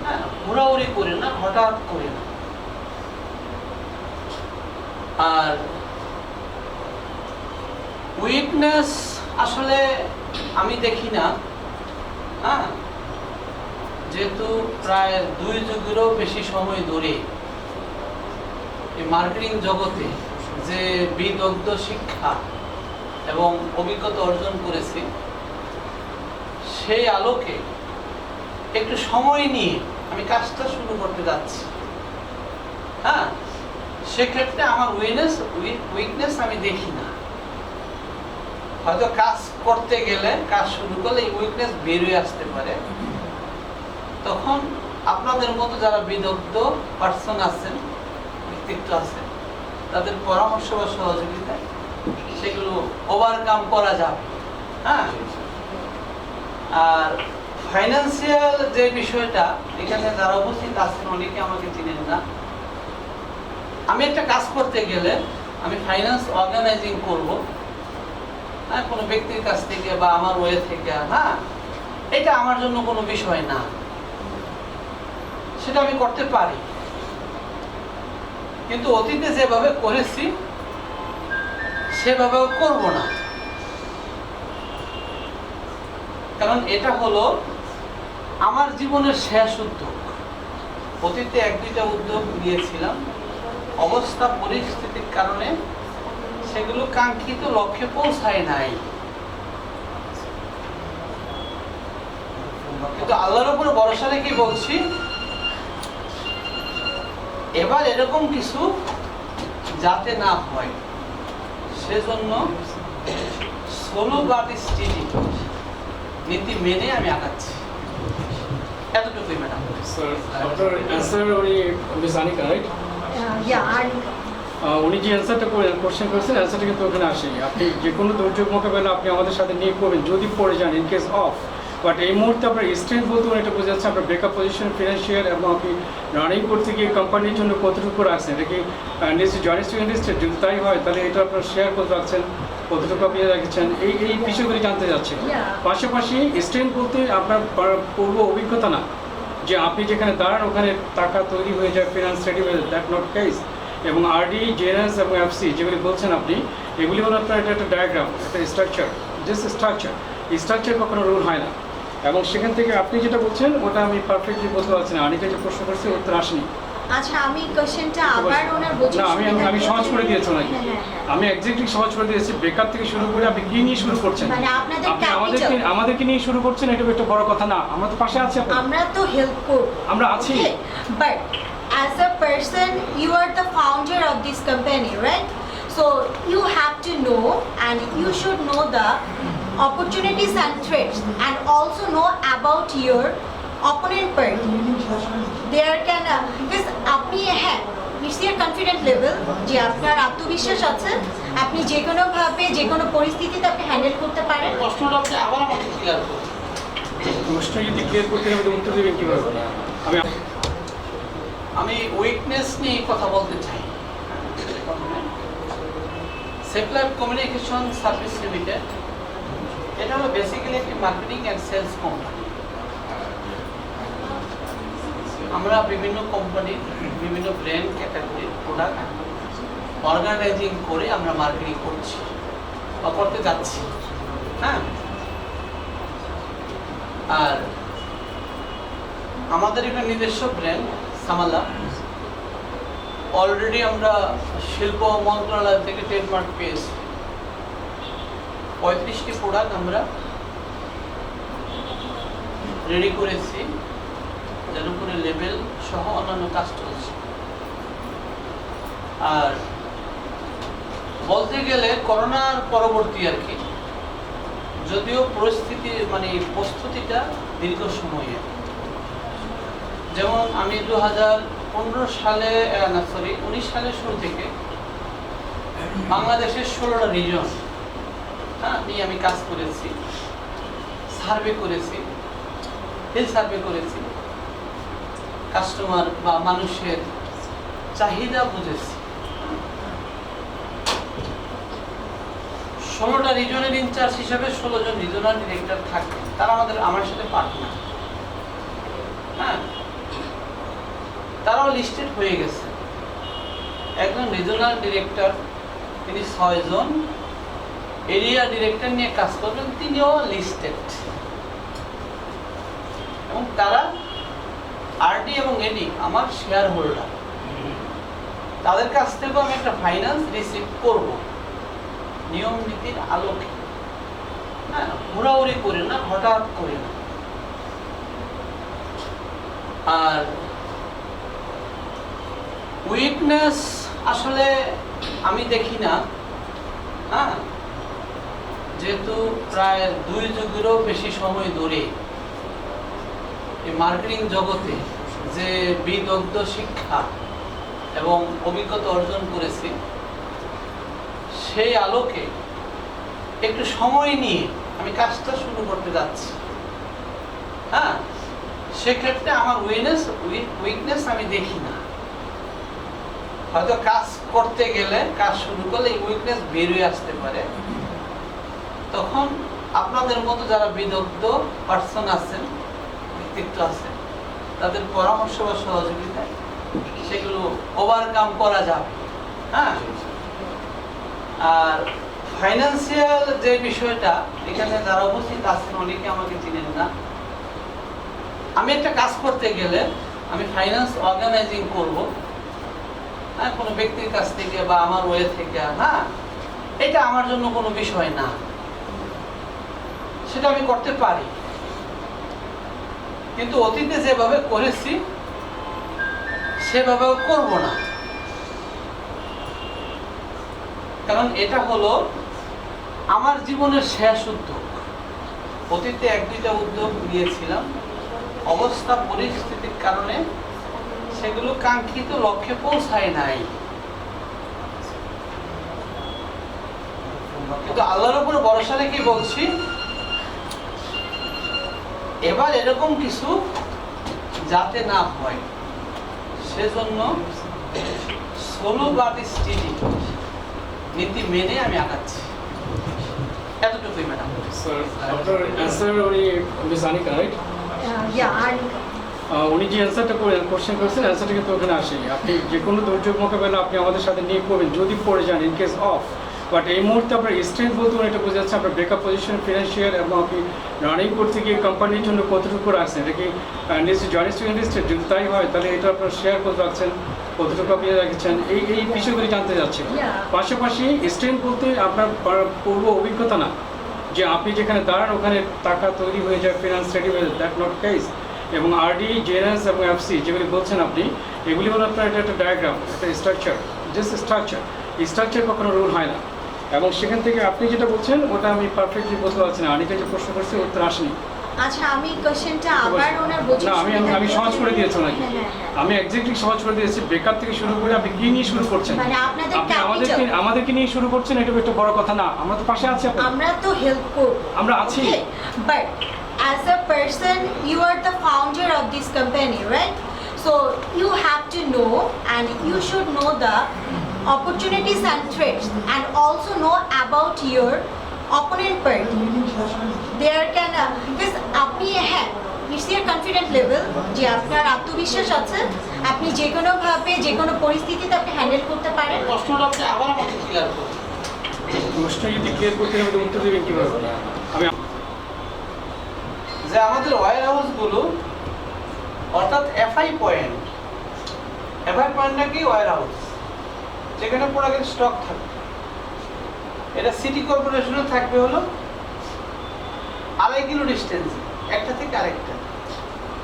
C: হ্যাঁ, ঘোরাঘুরি করে না, হঠাৎ করে না। আর উইকনেস আসলে আমি দেখি না। হ্যাঁ, যেহেতু প্রায় 2 যুগেরও বেশি সময় ধরে এই মার্কেটিং জগতে যে বিদগ্ধ শিক্ষা এবং অভিজ্ঞতা অর্জন করেছি, সেই আলোকে একটু সময় নিয়ে আমি কাজটা শুরু করতে যাচ্ছি। হ্যাঁ, সেক্ষেত্রে আমার উইকনেস আমি দেখি না। হয়তো কাজ করতে গেলে, কাজ শুরু করলে এই উইকনেস বেরিয়ে আসতে পারে। তখন আপনাদের মতো যারা বিদগ্ধ পার্সন আছেন, ব্যক্তিত্ব আছে, তাদের পরামর্শ বা সহযোগিতায় সেগুলো ওভারকাম করা যাবে। হ্যাঁ, আর ফাইন্যান্সিয়াল যে বিষয়টা, এখানে যারা উপস্থিত আছেন অনেকে আমাকে চিনেন না। আমি একটা কাজ করতে গেলে আমি ফাইন্যান্স অর্গানাইজিং করব, হ্যাঁ, কোনো ব্যক্তির কাছ থেকে বা আমার ওয়ে থেকে। হ্যাঁ, এটা আমার জন্য কোনো বিষয় না, সেটা আমি করতে পারি। কিন্তু অতীতে যেভাবে করেছি সেভাবেও করব না, কারণ এটা হলো আমার জীবনের শেষ উদ্যোগ। অতীতে 1-2টা উদ্যোগ নিয়েছিলাম, অবস্থা পরিস্থিতির কারণে সেগুলো কাঙ্ক্ষিত লক্ষ্যে পৌঁছায় নাই। কিন্তু আল্লাহর উপর ভরসা রেখে বলছি, এবার এরকম কিছু যাতে না হয়, সেজন্য সোলো বাট স্টেডি নীতি মেনে আমি আগাচ্ছি। এতটুকুই madam.
K: Sir, after answer only Anika, right?
H: Yeah, Anika.
K: উনি যে অ্যান্সারটা কোশ্চেন করেছেন, অ্যান্সারটা কিন্তু ওখানে আসে। আপনি যে কোনো দুর্যোগ মোকাবেলা আপনি আমাদের সাথে নিয়ে করবেন যদি পড়ে যান, ইন কেস অফ। বাট এই মুহূর্তে আপনার স্ট্রেংথ বলতে এটা বোঝা যাচ্ছে আপনার ব্রেকআপ পজিশন, ফিনান্সিয়াল, এবং আপনি রানিং করতে গিয়ে কোম্পানির জন্য কতটুকু রাখছেন। এটা কি জয়েন্ট ইন্ডাস্ট্রি? যদি তাই হয় তাহলে এটা আপনার শেয়ার কত রাখছেন, কতটুকু আপনি রেখেছেন, এই বিষয়গুলি জানতে যাচ্ছেন। পাশাপাশি স্ট্রেংথ বলতে আপনার পূর্ব অভিজ্ঞতা না, যে আপনি যেখানে দাঁড়ান ওখানে টাকা তৈরি হয়ে যায়, ফিনান্স রেডি হয়ে যায়, দ্যাট নট কেস। এবং আরডি, জেএনএস এবং এফসি যেগুলি বলছেন আপনি, এগুলি হলো আপনার এটা একটা ডায়াগ্রাম, একটা স্ট্রাকচার, জাস্ট স্ট্রাকচার কখনো রুল হয় না। এবং সেখান থেকে আপনি যেটা বলছেন ওটা আমি পারফেক্টলি বলতে পারছি না। আনিকা যে প্রশ্ন করছে উত্তর আসেনি।
H: আচ্ছা, আমি কোশ্চেনটা আবার ওনার বোঝার
K: না, আমি সহজ করে দিয়েছি ওনাকে। আমি এক্স্যাক্টলি সহজ করে দিয়েছি। ব্রেকআপ থেকে শুরু করে আপনি কি নিয়ে শুরু করছেন,
H: মানে আপনাদের
K: আপনি
H: ক্যাপিটাল,
K: আমাদেরকে নিয়ে শুরু করছেন, এটা একটা বড় কথা না। আমরা তো পাশে আছি,
H: আমরা তো হেল্প করব,
K: আমরা আছি।
H: But as a person you are the founder of this company, right? So you have to know, and you should know the opportunities and threats, and also know about your opponent party. There can because আপনি হ্যাঁ নিশ্চয়ই confident level যে আপনার আত্মবিশ্বাস আছে, আপনি যে কোনোভাবে যে কোনো পরিস্থিতিতে আপনি হ্যান্ডেল করতে পারেন।
C: প্রশ্নটা আপনি আবার আমাকে ক্লিয়ার করুন।
K: প্রশ্ন যদি ক্লিয়ার করতে হবে উত্তর দেবেন কীভাবে?
C: আমি উইকনেস নিয়ে কথা বলতে চাই। Safe life communication service limited এটা হলো বেসিক্যালি একটি মার্কেটিং অ্যান্ড সেলস কোম্পানি। আমরা বিভিন্ন কোম্পানির বিভিন্ন ব্র্যান্ড ক্যাটাগরির প্রোডাক্ট অর্গানাইজিং করে আমরা মার্কেটিং করছি বা করতে যাচ্ছি। হ্যাঁ, আর আমাদের একটা নিজস্ব ব্র্যান্ড সামালা অলরেডি আমরা শিল্প মন্ত্রণালয় থেকে ট্রেডমার্ক পেয়েছি। 35টি প্রোডাক্ট আমরা রেডি করেছি, যার উপরে লেবেল সহ অন্যান্য কাজ চলছে। আর বলতে গেলে করোনার পরবর্তী আর কি, যদিও পরিস্থিতি মানে প্রস্তুতিটা দীর্ঘ সময়ে, যেমন আমি 2015 সালে 19 সালের শুরু থেকে বাংলাদেশের 16টা রিজন নিয়ে আমি কাজ করেছি, সার্ভে করেছি, হেলথ সার্ভে করেছি, কাস্টমার বা মানুষের চাহিদা বুঝেছি। 16টা রিজনের ইনচার্জ হিসেবে 16 জন রিজনাল ডিরেক্টর থাকে, তারা আমার সাথে পার্টনার। হ্যাঁ, তারাও লিস্টেড হয়ে গেছে। একজন রিজনাল ডিরেক্টর তিনি 6 জন এরিয়া ডিরেক্টর নিয়ে কাজ করবেন, তিনিও লিস্টেড, এবং তারা আরডি এবং এডি আমার শেয়ার হোল্ডার। তাদের কাছ থেকেও আমি একটা ফাইন্যান্স রিসিভ করব নিয়ম নীতির আলোকে। হ্যাঁ, ঘোরাঘুরি করে না, হঠাৎ করে না। আর উইকনেস আসলে আমি দেখি না। হ্যাঁ, যেহেতু প্রায় 2 যুগেরও বেশি সময় ধরে এই মার্কেটিং জগতে যে বিদগ্ধ শিক্ষা এবং অভিজ্ঞতা অর্জন করেছি, সেই আলোকে একটু সময় নিয়ে আমি কাজটা শুরু করতে যাচ্ছি। হ্যাঁ, সেক্ষেত্রে আমার উইকনেস আমি দেখি না। হয়তো কাজ করতে গেলে, কাজ শুরু করলে এই উইকনেস বেরিয়ে আসতে পারে। তখন আপনাদের মতো যারা বিদগ্ধ পার্সন আছেন, ব্যক্তিত্ব আছে, তাদের পরামর্শ বা সহযোগিতায় সেগুলো ওভারকাম করা যাবে। হ্যাঁ, আর ফাইন্যান্সিয়াল যে বিষয়টা, এখানে যারা উপস্থিত আছেন অনেকে আমাকে চিনেন না। আমি একটা কাজ করতে গেলে আমি ফাইন্যান্স অর্গানাইজিং করব, হ্যাঁ, কোনো ব্যক্তির কাছ থেকে বা আমার ওয়ে থেকে। হ্যাঁ, এটা আমার জন্য কোনো বিষয় না, সেটা আমি করতে পারি। কিন্তু অতীতে যেভাবে করেছি সেভাবেও করব না, কারণ এটা হলো আমার জীবনের শেষ উদ্যোগ। অতীতে 1-2টা উদ্যোগ নিয়েছিলাম, অবস্থা পরিস্থিতির কারণে সেগুলো কাঙ্ক্ষিত লক্ষ্যে পৌঁছায় নাই। কিন্তু আল্লাহর উপর ভরসা রেখে বলছি, এবার এরকম কিছু যাতে না হয়, সেজন্য সোলো বাট স্টেডি নীতি মেনে আমি আগাচ্ছি। এতটুকুই ম্যাডাম।
K: স্যার, আপনার অ্যান্সার উনি জানিকা, রাইট? উনি যে অ্যান্সারটা কোশ্চেন করছেন, অ্যান্সারটা কিন্তু ওখানে আসেনি। আপনি যে কোনো দুর্যোগ মোকাবেলা আপনি আমাদের সাথে নিয়ে করবেন যদি পড়ে যান, ইন কেস অফ। বাট এই মুহূর্তে আপনার স্ট্রেংথ বলতে এটা বোঝা যাচ্ছে আপনার ব্রেকআপ পজিশন, ফিনান্সিয়াল, এবং আপনি রানিং করতে গিয়ে কোম্পানির জন্য কতটুকু রাখছেন, এটা কি নিশ্চয়ই জয়েন্ট ইন্ডাস্ট্রি? যদি তাই হয় তাহলে এটা আপনার শেয়ার কত রাখছেন, কতটুকু আপনি রাখছেন, এই বিষয়গুলি জানতে যাচ্ছেন। পাশাপাশি স্ট্রেংথ বলতে আপনার পূর্ব অভিজ্ঞতা না যে আপনি যেখানে দাঁড়ান ওখানে টাকা তৈরি হয়ে যায়, ফিনান্স রেডি হয়ে যায়, দ্যাট নট কেস। এবং আরডি, জেএনএস এবং এফসি যেগুলি বলছেন আপনি, এগুলি হলো আপনার এটা একটা ডায়াগ্রাম, একটা স্ট্রাকচার, জাস্ট স্ট্রাকচার কখনো রুল হয় না। এবং সেখান থেকে আপনি যেটা বলছেন ওটা আমি পারফেক্টলি বলতে পারছি না। অনেকে যে প্রশ্ন করছে উত্তর আসেনি।
H: আচ্ছা আমি কোশ্চেনটা আবার ওনার বোঝার
K: না আমি সহজ করে দিয়েছি নাকি
H: হ্যাঁ, হ্যাঁ, হ্যাঁ।
K: আমি এক্স্যাক্টলি সহজ করে দিয়েছি ব্রেকআপ থেকে শুরু করে আপনি কি নিয়ে শুরু করছেন
H: মানে আপনাদের
K: আপনি
H: capital।
K: আমাদেরকে নিয়ে শুরু করছেন এটা একটা বড় কথা না আমরা তো পাশে আছি আপনার
H: আমরা তো হেল্প করব
K: আমরা আছি
H: but as a person you are the founder of this company, right? So you have to know and you should know the opportunities and threats and also know about your opponent party. There can because আপনি হ্যাঁ it's your confident level যে আপনার আত্মবিশ্বাস আছে আপনি যে কোনো ভাবে যে কোনো পরিস্থিতিতে আপনি হ্যান্ডেল করতে পারেন।
C: প্রশ্নটা আপনি আবার আমাকে ক্লিয়ার করুন।
K: প্রশ্ন যদি ক্লিয়ার করতে হবে উত্তর দেবেন কিভাবে আমি
C: যে আমাদের ওয়্যার হাউসগুলো অর্থাৎ এফআই পয়েন্ট নাকি ওয়্যার হাউস যেখানে প্রোডাক্টের স্টক থাকবে এটা সিটি কর্পোরেশনে থাকবে হলো 2.5 কিলো ডিস্টেন্স একটা থেকে আরেকটা,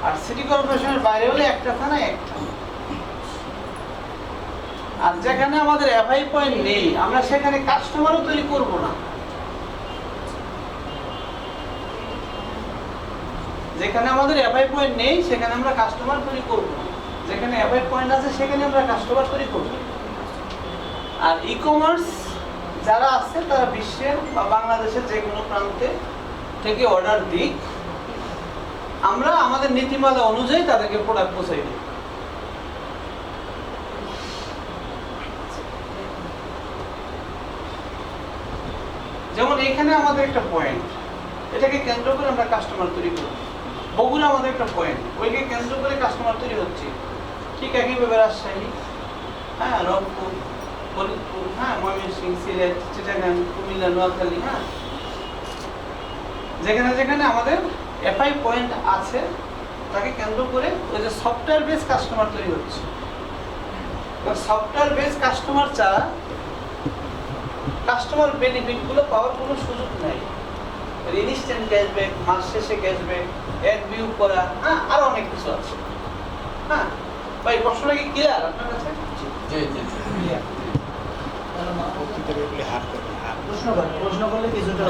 C: আর সিটি কর্পোরেশনের বাইরে হলে একটা থানা একটা। আর যেখানে আমাদের এফআই পয়েন্ট নেই আমরা সেখানে কাস্টমারও তৈরি করব না। যেখানে আমাদের এফআই পয়েন্ট নেই সেখানে আমরা কাস্টমার তৈরি করব না, যেখানে এফআই পয়েন্ট আছে সেখানে আমরা কাস্টমার তৈরি করব। আর ই কমার্স যারা আছে তারা বিশ্বের বা বাংলাদেশের যে কোনো প্রান্তে থেকে অর্ডার দিক, আমরা আমাদের নীতিমালা অনুযায়ী তাদেরকে প্রোডাক্ট পৌঁছাই দিই। যেমন এখানে আমাদের একটা পয়েন্ট, এটাকে কেন্দ্র করে আমরা কাস্টমার তৈরি করি। বগুড়া আমাদের একটা পয়েন্ট, ওইকে কেন্দ্র করে কাস্টমার তৈরি হচ্ছে। ঠিক একইভাবে রাজশাহী, হ্যাঁ, রংপুর, ফরিদপুর, হ্যাঁ, ময়মনসিংহ, সিলেট, চিটাগাং, কুমিল্লা, নোয়াখালী, হ্যাঁ, যেখানে যেখানে আমাদের এফআই পয়েন্ট আছে তাকে কেন্দ্র করে ওই যে সফটওয়্যার বেস কাস্টমার তৈরি হচ্ছে। সফটওয়্যার বেস কাস্টমার ছাড়া কাস্টমার বেনিফিটগুলো পাওয়ার কোনো সুযোগ নাই। ইনস্ট্যান্ট ক্যাশব্যাক, মাস শেষে ক্যাশব্যাক, অ্যাড ভিউ করা, হ্যাঁ, আরো অনেক কিছু আছে। হ্যাঁ ভাই, প্রশ্নটা কি ক্লিয়ার আপনার কাছে?
A: জি জি
C: ক্লিয়ার।
D: প্রশ্ন করলে কিছুটা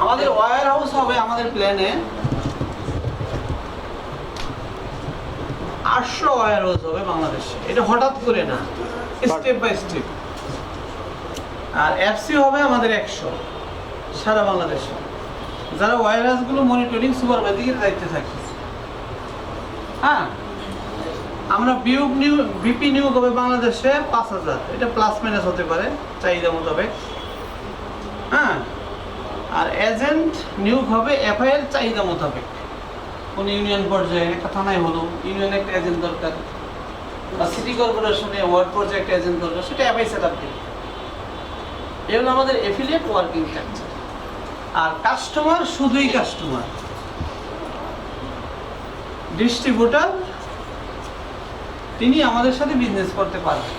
C: আমাদের ওয়্যার হাউস হবে আমাদের প্ল্যানে 800 ওয়্যার হাউস হবে বাংলাদেশে। এটা হঠাৎ করে না, স্টেপ বাই স্টেপ। আর এফসি হবে আমাদের 100 সারা বাংলাদেশে, যারা ওয়্যার হাউসগুলো মনিটরিং সুপারভাইজিংয়ের দায়িত্বে থাকে। হ্যাঁ, আমরা বিপি নিয়োগ হবে বাংলাদেশে 5000, এটা প্লাস মাইনাস হতে পারে চাহিদা মোতাবেক। হ্যাঁ, আর এজেন্ট নিয়োগ হবে এফআইএর চাহিদা মোতাবেক। কোন ইউনিয়ন পর্যায়ে একটা থানায় হলো ইউনিয়নে একটা এজেন্ট দরকার, বা সিটি কর্পোরেশনে ওয়ার্ড পর্যায়ে একটা এজেন্ট দরকার, সেটা এফআই সেট আপ দিবে। এই হলো আমাদের এফিলিয়েট ওয়ার্কিং স্ট্রাকচার। আর কাস্টমার শুধুই কাস্টমার, ডিস্ট্রিবিউটর তিনি আমাদের সাথে বিজনেস করতে পারবেন,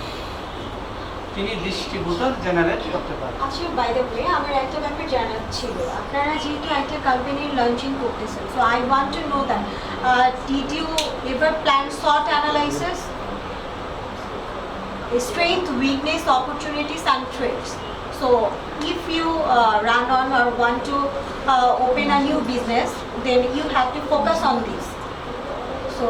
C: তিনি ডিস্ট্রিবিউটর জেনারেট করতে পারবেন।
H: আচ্ছা, বাই দ্য ওয়ে আমার একটা ব্যাপার জানার ছিল, আপনারা যেহেতু একটা কোম্পানির লঞ্চিং করতেছেন, so I want to know that did you ever plan SWOT analysis, strength, weakness, opportunities and threats? So if you run on or want to open a new business, then you have to focus on this. So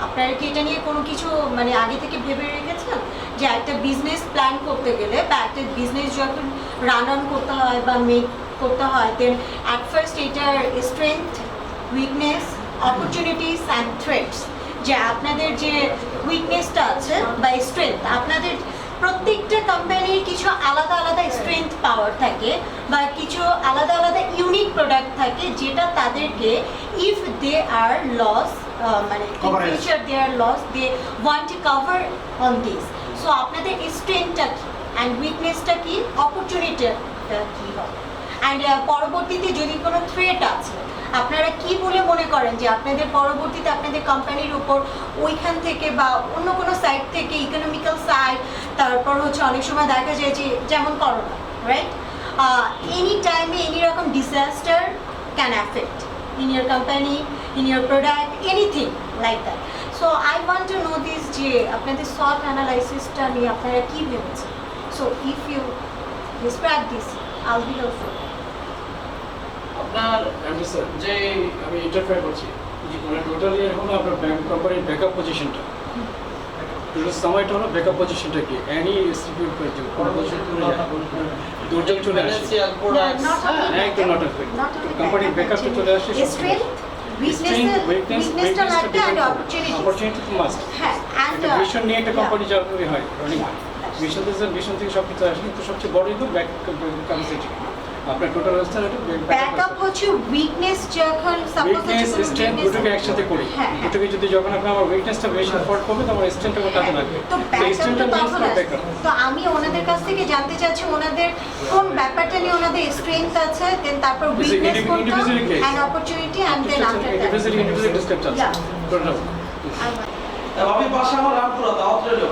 H: আপনারা কি এটা নিয়ে কোনো কিছু মানে আগে থেকে ভেবে রেখেছেন যে একটা বিজনেস প্ল্যান করতে গেলে বা একটা বিজনেস যখন রান অন করতে হয় বা মেক করতে হয়, দেন অ্যাট ফার্স্ট এটার strength, weakness, opportunities and threats, যে আপনাদের যে উইকনেসটা আছে বা স্ট্রেংথ, আপনাদের প্রত্যেকটা কোম্পানির কিছু আলাদা আলাদা স্ট্রেংথ পাওয়ার থাকে বা কিছু আলাদা আলাদা ইউনিক প্রোডাক্ট থাকে যেটা তাদেরকে ইফ দে আর লস মানে in future they are loss they want to cover on this. So আপনাদের স্ট্রেংথটা কি অ্যান্ড উইকনেসটা কি, অপরচুনিটিটা কী হবে, অ্যান্ড পরবর্তীতে যদি কোনো থ্রেট আছে আপনারা কি বলে মনে করেন যে আপনাদের পরবর্তীতে আপনাদের কোম্পানির উপর ওইখান থেকে বা অন্য কোনো সাইড থেকে ইকোনমিক্যাল সাইড, তারপর হচ্ছে অনেক সময় দেখা যায় যে যেমন করোনা, রাইট, এনি টাইমে এনি রকম disaster can affect in your company, in your product, anything like that. So I want to no this যে আপনাদের SWOT অ্যানালাইসিসটা নিয়ে আপনারা কী ভেবেছেন। So if you respect this, I'll be helpful.
C: আপনার
K: sir
C: যে
K: আমি ইন্টারফেয়ার করছি মানে টোটালি এখন আপনার ব্যাংক কোম্পানির ব্যাকআপ পজিশনটা সময়টা হলো ব্যাকআপ পজিশনটা কি অ্যানি ইনস্টিটিউট করেছে কোনো পজিশন করে যায় দুর্যোগ চলে আসে
C: ফাইন্যান্সিয়াল প্রোডাক্টস
K: একদম নট কোম্পানির ব্যাকআপটা চলে আসে
H: Strength, weaknessটা লাগবে and opportunities.
K: অপরচুনিটি তো মাস্ট
H: হ্যাঁ, and
K: একটা ভিশন নিয়ে একটা কোম্পানি যখনই হয় রানিং হয় ভিশন থেকে সব কিছু আসে কিন্তু সবচেয়ে বড় কিন্তু ব্যাক ক্যাপাসিটি আপনার টোটাল অবস্থা এটা
H: ব্যাকআপ হচ্ছে উইকনেস যখন সাপোজ
K: উইকনেস স্ট্রেংথ দুটোকে একসাথে করি দুটোকে যদি যখন আপনি আমার উইকনেসটা বেশি ফোর্ট করবে তখন স্ট্রেংথটা কাজে লাগবে
H: তো
K: স্ট্রেংথটা
H: ব্যাকআপ
K: মিন্স না ব্যাকআপ
H: তো আমি ওনাদের কাছ থেকে জানতে চাচ্ছি ওনাদের কোন ব্যাপারটা নিয়ে ওনাদের স্ট্রেংথ আছে দেন তারপর উইকনেস কোনটা and opportunity and then after that
K: individual discuss আছে
C: আমি বাসা আমার রামপুরা দাওয়াত রইল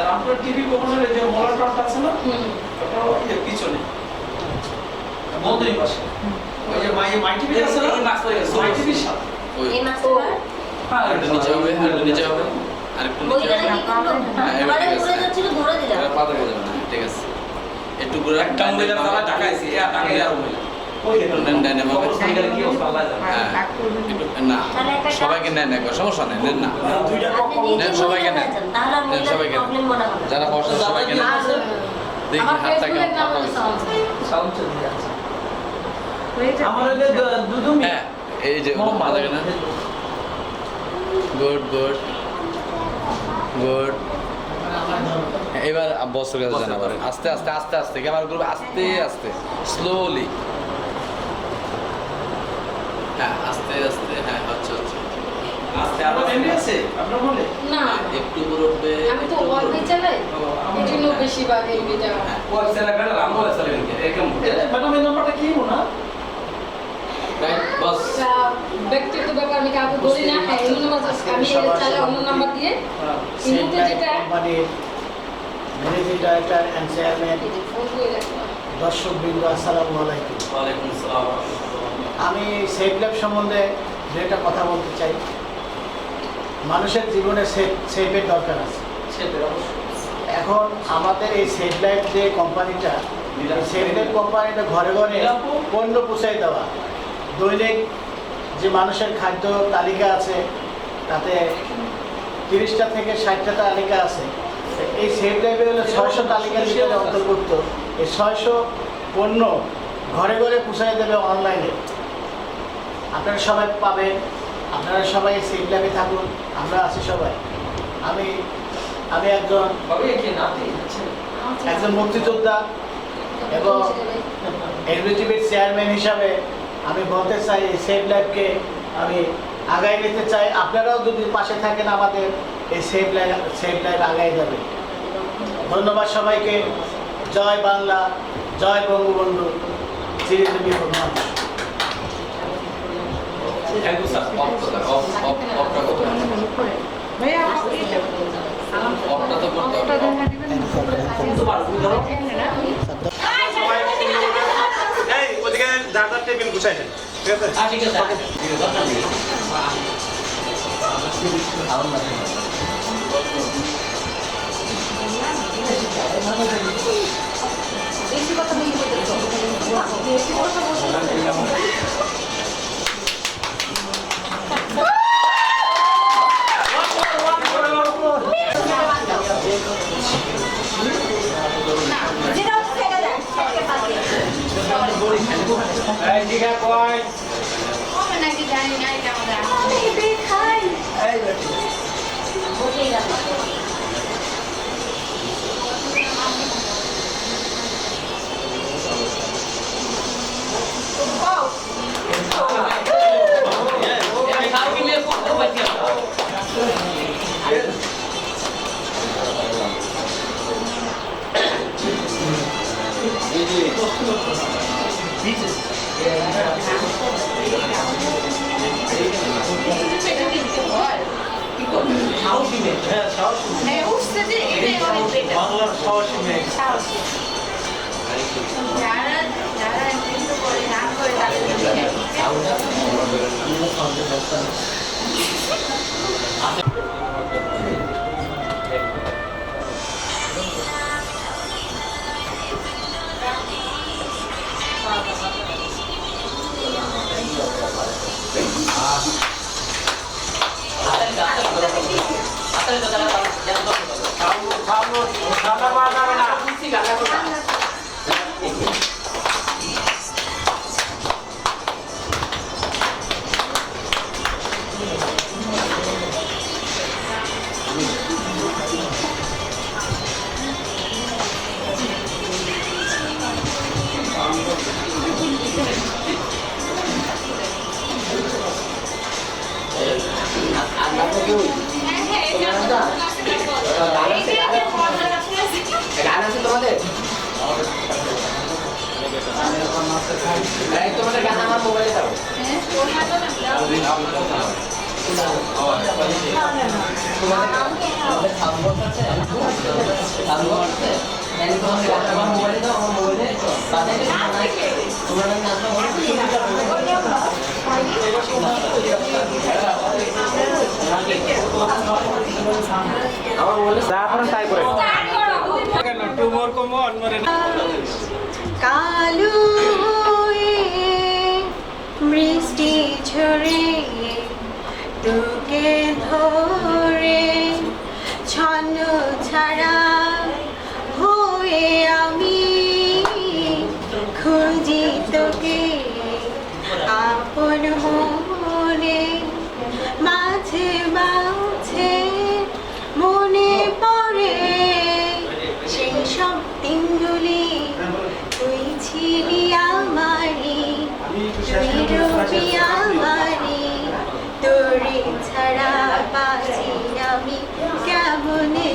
C: রামপুরা টিভি কর্পোরেশনের যে মলারটা আছে না ওটা ওই পিছনে বন্ধুই পাশে ওই যে মাই টিভি আছে না মাই টিভির সাথে
A: ওই
C: হ্যাঁ
A: এটা নিচে হবে এটা নিচে হবে আর একটু নিচে হবে হ্যাঁ এটা পাতা করে যাবে না ঠিক আছে একটু করে
E: একটা মহিলা তারা ঢাকাইছে ঢাকাই আর মহিলা
A: নেন হবে
E: কি অবস্থা আল্লাহ জানে
A: হ্যাঁ একটু না সবাইকে নেন একবার সমস্যা নেই নেন না নেন সবাইকে নেন নেন সবাইকে নেন যারা বসে সবাইকে নেন দেখি হাতটা কেমন পাকা হয়েছে
C: সাউন্ড চলে যাচ্ছে আমার ওই যে দুদুমি
A: হ্যাঁ এই যে মাথা কেন গুড গুড গুড এবার বসের কাছে জানাবো আস্তে আস্তে আস্তে আস্তে ক্যামেরা করবে আস্তে আস্তে স্লোলি হ্যাঁ আস্তে আস্তে হ্যাঁ আচ্ছা আচ্ছা
E: আস্তে
C: আরো বেন্ডি আছে আপনার বলে
L: না
A: একটু করে উঠবে
L: আমি তো ওয়ার্ল্ড চালাই এই জন্য বেশি ভাগ এমবি যাওয়া
E: ও সেলিব্রেট রাম বলে সেলিব্রেট এরকম
C: ম্যাডাম এই নাম্বারটা কি না
A: রাইট বস
L: ব্যক্তিগত ব্যাপার আমি কাউকে বলি না হ্যাঁ অন্য নাম্বার আমি চালাই অন্য নাম্বার দিয়ে কিন্তু যেটা
D: কোম্পানির managing director and chairman
L: phone করে রাখলাম
D: দর্শকবৃন্দ আসসালামু আলাইকুম
E: ওয়ালাইকুম আসসালাম
D: আমি সেফ ল্যাব সম্বন্ধে যেটা কথা বলতে চাই মানুষের জীবনে সেফের দরকার আছে এখন আমাদের এই সেফ লাইফ যে কোম্পানিটা সেফ লাইফ কোম্পানিটা ঘরে ঘরে পণ্য পৌঁছাই দেওয়া দৈনিক যে মানুষের খাদ্য তালিকা আছে তাতে 30টা থেকে 60টা তালিকা আছে এই সেফ লাইফে হলো 600 তালিকার ভিতরে অন্তর্ভুক্ত এই 600 পণ্য ঘরে ঘরে পৌঁছাই দেবে অনলাইনে আপনারা সবাই পাবেন আপনারা সবাই সেফ লাইফে থাকুন আমরা আছি সবাই আমি একজন মুক্তিযোদ্ধা এবং এলবিজিবির চেয়ারম্যান হিসাবে আমি বলতে চাই এই সেফ লাইফকে আমি আগায় নিতে চাই আপনারাও যদি পাশে থাকেন আমাদের এই সেফ লাইফ আগায় যাবে ধন্যবাদ সবাইকে জয় বাংলা জয় বঙ্গবন্ধু চিরজীবী হোক মানুষ
E: থ্যাংক ইউ স্যার
A: অফটা করতে হবে অফটা তো করতে হবে
E: তো পারবো ধরো
B: এই ওদিকে দাদার টেবিল গুছাই দেন ঠিক আছে
G: ঠিক আছে
H: বেশি কথা বেশি বলতেছো বেশি কথা বলতেছো
K: এই ঠিক আছে কই
L: কমে নাকি জানি না এটা আমাদের
C: বাংলার সাহসী মেয়ে
L: যারা যারা কিন্তু করে না করে তাদের
G: তোমাদের গান আমার মোবাইলে দাও।
J: তাই করে
H: কালো হয়ে বৃষ্টি ঝরে তোকে ধরে ছন্ন ছাড়া হয়ে আমি খুঁজি তোকে আপন মনে মাঝে মাঝে মনে পড়ে সেই সব দিনগুলি তুই ছিলি আমারি তুই রবি আমারি তোরে ছাড়া বাঁচি আমি কেমনে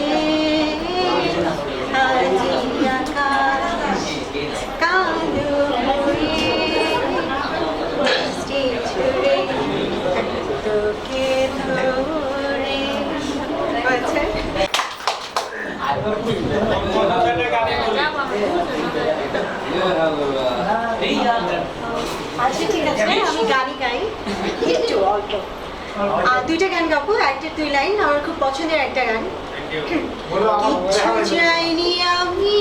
H: আজি আকাশ কালো হয়ে বৃষ্টি ঝরে তোকে ধরে আচ্ছা আচ্ছা ঠিক আছে আমি গানই গাই একটু অল্প দুইটা গান গাবো একটা দুই লাইন আমার খুব পছন্দের একটা গান কিচ্ছু চাইনি আমি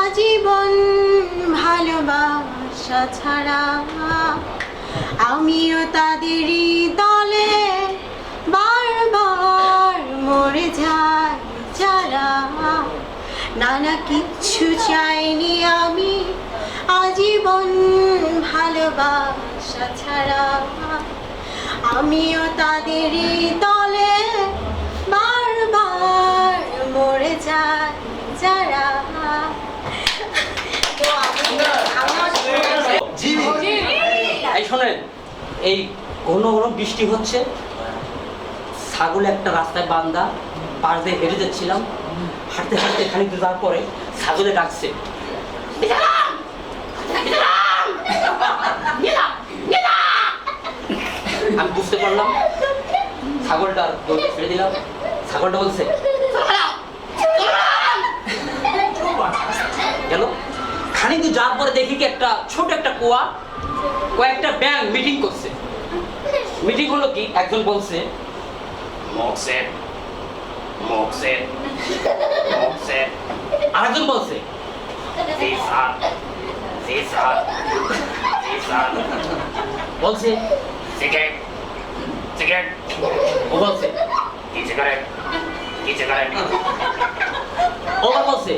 H: আজীবন ভালোবাসা ছাড়া আমিও তাদেরই দলে বারবার মরে যাই যারা নানা কিচ্ছু চাইনি আমি আজীবন ভালোবাসা ছাড়া আমিও তাদেরই দলে বারবার মরে যাই যারা
G: এই শোনেন, এই ঘন ঘন বৃষ্টি হচ্ছে, ছাগল একটা রাস্তায় বান্ধা পাশ দিয়ে হেঁটে যাচ্ছিলাম, হাঁটতে হাঁটতে খানিকটা যাওয়ার পরে ছাগলে ডাকছে, আমি বুঝতে পারলাম ছাগলটার দৌড়ে ছেড়ে দিলাম। ছাগলটা বলছে গেল, খানিকটা যাওয়ার পরে দেখি কি একটা ছোট একটা কুয়া, কয়েকটা ব্যাঙ মিটিং করছে। মিটিং হলো কি, একজন বলছে আরেকজন বলছে বলছে ও বলছে ও বলছে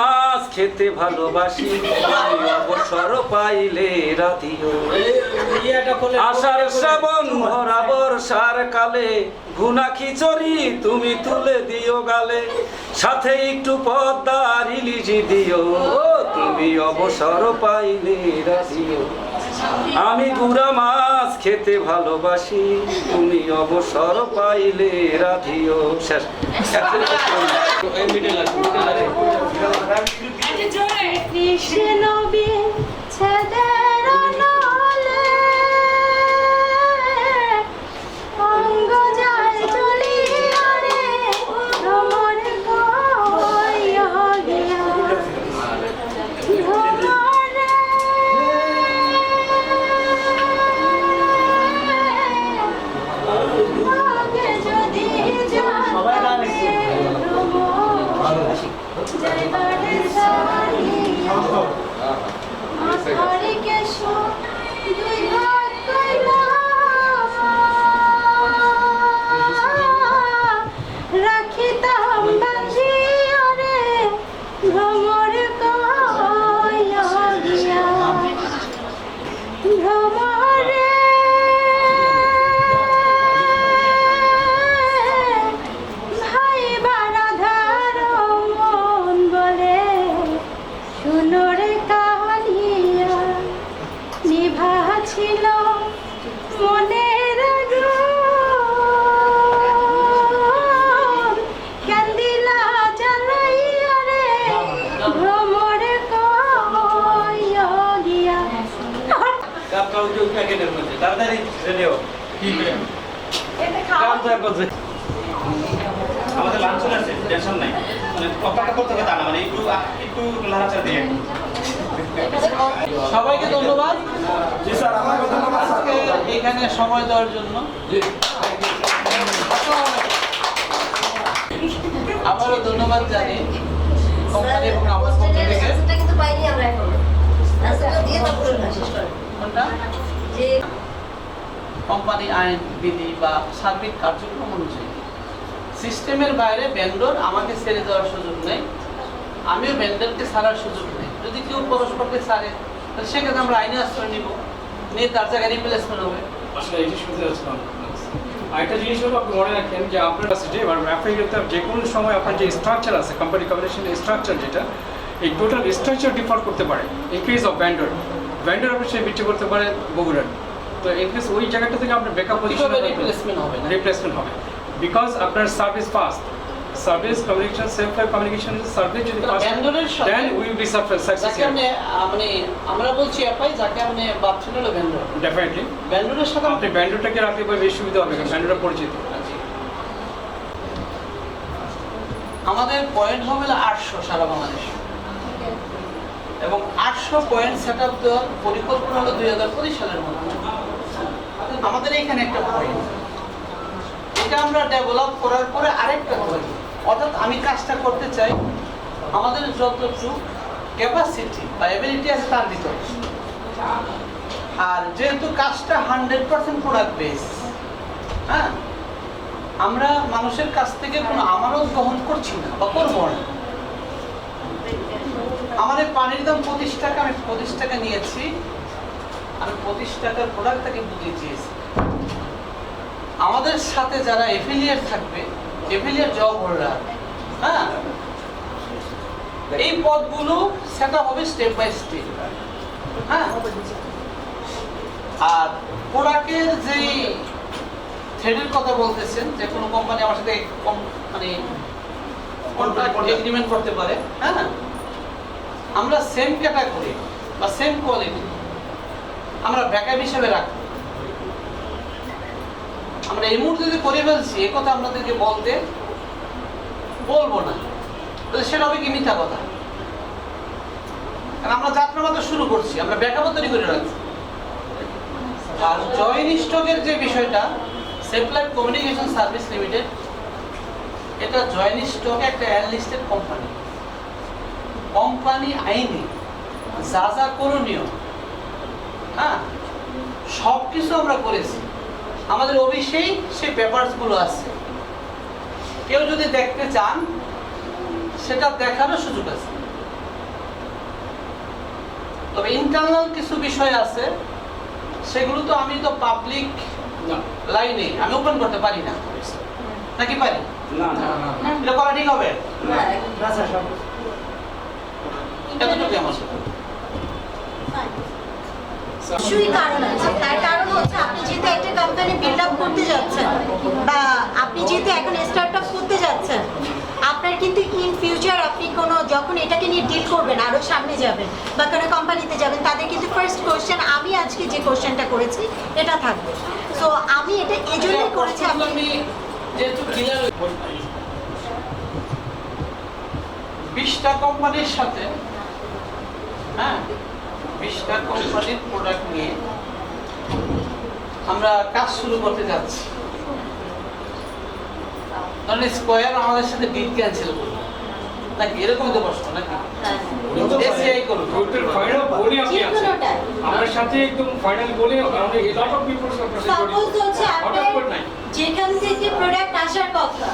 E: মাছ খেতে ভালোবাসি অবসর পাইলে রাধিও আষাঢ় শ্রাবণ ভরা বর্ষার কালে ভুনা খিচুড়ি তুমি তুলে দিও গালে, সাথে একটু পদ্মার ইলিশি দিও তুমি অবসর পাইলে রাধিও। আমি গুড়া মাছ খেতে ভালোবাসি তুমি অবসর পাইলে রাধিও। শেষ।
H: কৃষ্ণ বিচ্ছেদের নলে অঙ্গ যায় চলিয়া রে ভ্রমর হইয়া গিয়া ভ্রমরে আগে যদি জানতে
B: সেকেন্ডের মধ্যে তাড়াতাড়ি রেডি হও
H: এটা খাওয়া
B: আমাদের লাঞ্চ চলে আসছে, টেনশন নাই। মানে অপেক্ষা করতে হবে তা না, মানে একটু লাড়াচাড়া দিয়ে।
C: সবাইকে ধন্যবাদ
B: জি স্যার, আমাকে ধন্যবাদ স্যার।
C: আজকে এখানে সময় দেওয়ার জন্য। আবারও ধন্যবাদ জানি কোম্পানি এবং আমার পক্ষ থেকে।
H: কিন্তু পাইনি আমরা এখন রাস্তাটা দিয়ে তারপরে শেষ করে
C: কোনটা?
H: যে
C: কোম্পানি আইন বিধি বা সার্বিক কার্যক্রম অনুযায়ী সিস্টেমের বাইরে ভেন্ডর আমাকে ছেড়ে দেওয়ার সুযোগ নেই, আমিও ভেন্ডরকে ছাড়ার সুযোগ নেই। যদি কেউ পরস্পরকে ছাড়ে তাহলে সেক্ষেত্রে আমরা আইনে আশ্রয় নিব, নিয়ে তার জায়গায় রিপ্লেসমেন্ট হবে।
K: আসলে এই যে শুনতে যাচ্ছিলাম আরেকটা জিনিস হলো আপনি মনে রাখেন যে আপনার কাছে যে রেফ্রিজারেটর যে কোনো সময় আপনার যে স্ট্রাকচার আছে কোম্পানি কমিউনিকেশনের স্ট্রাকচার যেটা এই টোটাল স্ট্রাকচার ডিফার করতে পারে ইন কেস অফ ভেন্ডর আপনি সে বিক্রি করতে পারে বগুড়ার। তো ইন কেস ওই জায়গাটা থেকে আপনার ব্যাকআপ পজিশন
C: রিপ্লেসমেন্ট হবে না?
K: রিপ্লেসমেন্ট হবে বিকজ আপনার service fast service communication self life communication service যদি ফাস্ট
C: ভেন্ডরের সাথে
K: then we will be success
C: যাকে আপনি মানে আমরা বলছি এফআই, যাকে আপনি ভাবছেন হলো ভেন্ডর।
K: ডেফিনেটলি
C: ভেন্ডরের সাথে
K: আপনি ভেন্ডরটাকে রাখলে বেশি সুবিধা হবে কারণ ভেন্ডরটা পরিচিত।
C: আমাদের পয়েন্ট হবে 800 সারা বাংলাদেশ, এবং 800 পয়েন্ট সেট আপ দেওয়ার পরিকল্পনা হলো 2025 সালের মধ্যে। আমাদের এখানে একটা পয়েন্ট, এটা আমরা ডেভেলপ করার পরে আরেকটা পয়েন্ট, অর্থাৎ আমি কাজটা করতে চাই আমাদের যতটুকু ক্যাপাসিটি বা এবিলিটি আছে তার ভিতরে। আর যেহেতু কাজটা 100% প্রোডাক্ট বেস, হ্যাঁ, আমরা মানুষের কাছ থেকে কোনো আমানত গ্রহণ করছি না বা করবো না। আমাদের পানির দাম 25 টাকা, আমি 25 টাকা নিয়েছি, আমি 25 টাকার প্রোডাক্ট তাকে বুঝিয়ে দিয়েছি। আমাদের সাথে যারা এফিলিয়েট থাকবে, এফিলিয়েট জব হোল্ডার, হ্যাঁ, এই পদগুলো সেট আপ হবে স্টেপ বাই স্টেপ। হ্যাঁ, আর প্রোডাক্টের যেই থ্রেডের কথা বলতেছেন, যে কোনো কোম্পানি আমার সাথে মানে কন্ট্রাক্ট এগ্রিমেন্ট করতে পারে, হ্যাঁ, আমরা সেম ক্যাটাগরি বা সেম কোয়ালিটি আমরা ব্যাকআপ হিসেবে রাখবো। আমরা এই মুহূর্তে যদি করে ফেলছি এ কথা আপনাদেরকে বলবো না, তাহলে সেটা হবে কি মিথ্যা কথা। কারণ আমরা যাত্রা মাত্র শুরু করছি, আমরা ব্যাকআপও তৈরি করে রাখছি। আর জয়েন্ট স্টকের যে বিষয়টা, safe life communication service limited, এটা জয়েন্ট স্টক একটা অ্যানলিস্টেড কোম্পানি। কোম্পানি আইনে যা যা করণীয়, হ্যাঁ, সব কিছু আমরা করেছি। আমাদের অফিসেই সেই পেপারসগুলো আছে, কেউ যদি দেখতে চান সেটা দেখারও সুযোগ আছে। তবে ইন্টারনাল কিছু বিষয় আছে, সেগুলো তো আমি তো পাবলিক লাইনে আমি ওপেন করতে পারি না, নাকি পারি? এটা করা ঠিক হবে? এতটুকু আমার
H: কিছুই কারণ আছে। তার কারণ হচ্ছে আপনি যেহেতু একটা কোম্পানি বিল্ড আপ করতে যাচ্ছেন বা আপনি যেহেতু এখন স্টার্ট আপ করতে যাচ্ছেন, আপনার কিন্তু ইন ফিউচার আপনি কোনো যখন এটাকে নিয়ে ডিল করবেন, আরও সামনে যাবেন বা কোনো কোম্পানিতে যাবেন, তাদের কিন্তু ফার্স্ট কোশ্চেন, আমি আজকে যে কোশ্চেনটা করেছি এটা থাকবে। সো আমি এটা এই জন্যই করেছি,
C: আমি যেহেতু ক্লিয়ার 20টা কোম্পানির সাথে, হ্যাঁ, 20টা কোম্পানির প্রোডাক্ট নিয়ে আমরা কাজ শুরু করতে যাচ্ছি। কারণ স্কয়ার আমাদের সাথে ডিল ক্যান্সেল করবে নাকি, এরকম তো প্রশ্ন নাকি? এসিআই করবে।
K: ফাইনাল বলি আপনি আছেন আমার সাথে, একদম ফাইনাল বলি, কারণ এই লট অফ পিপলস আপনার সাথে
H: সাপোজ হচ্ছে আপনার যেখান থেকে প্রোডাক্ট আসার কথা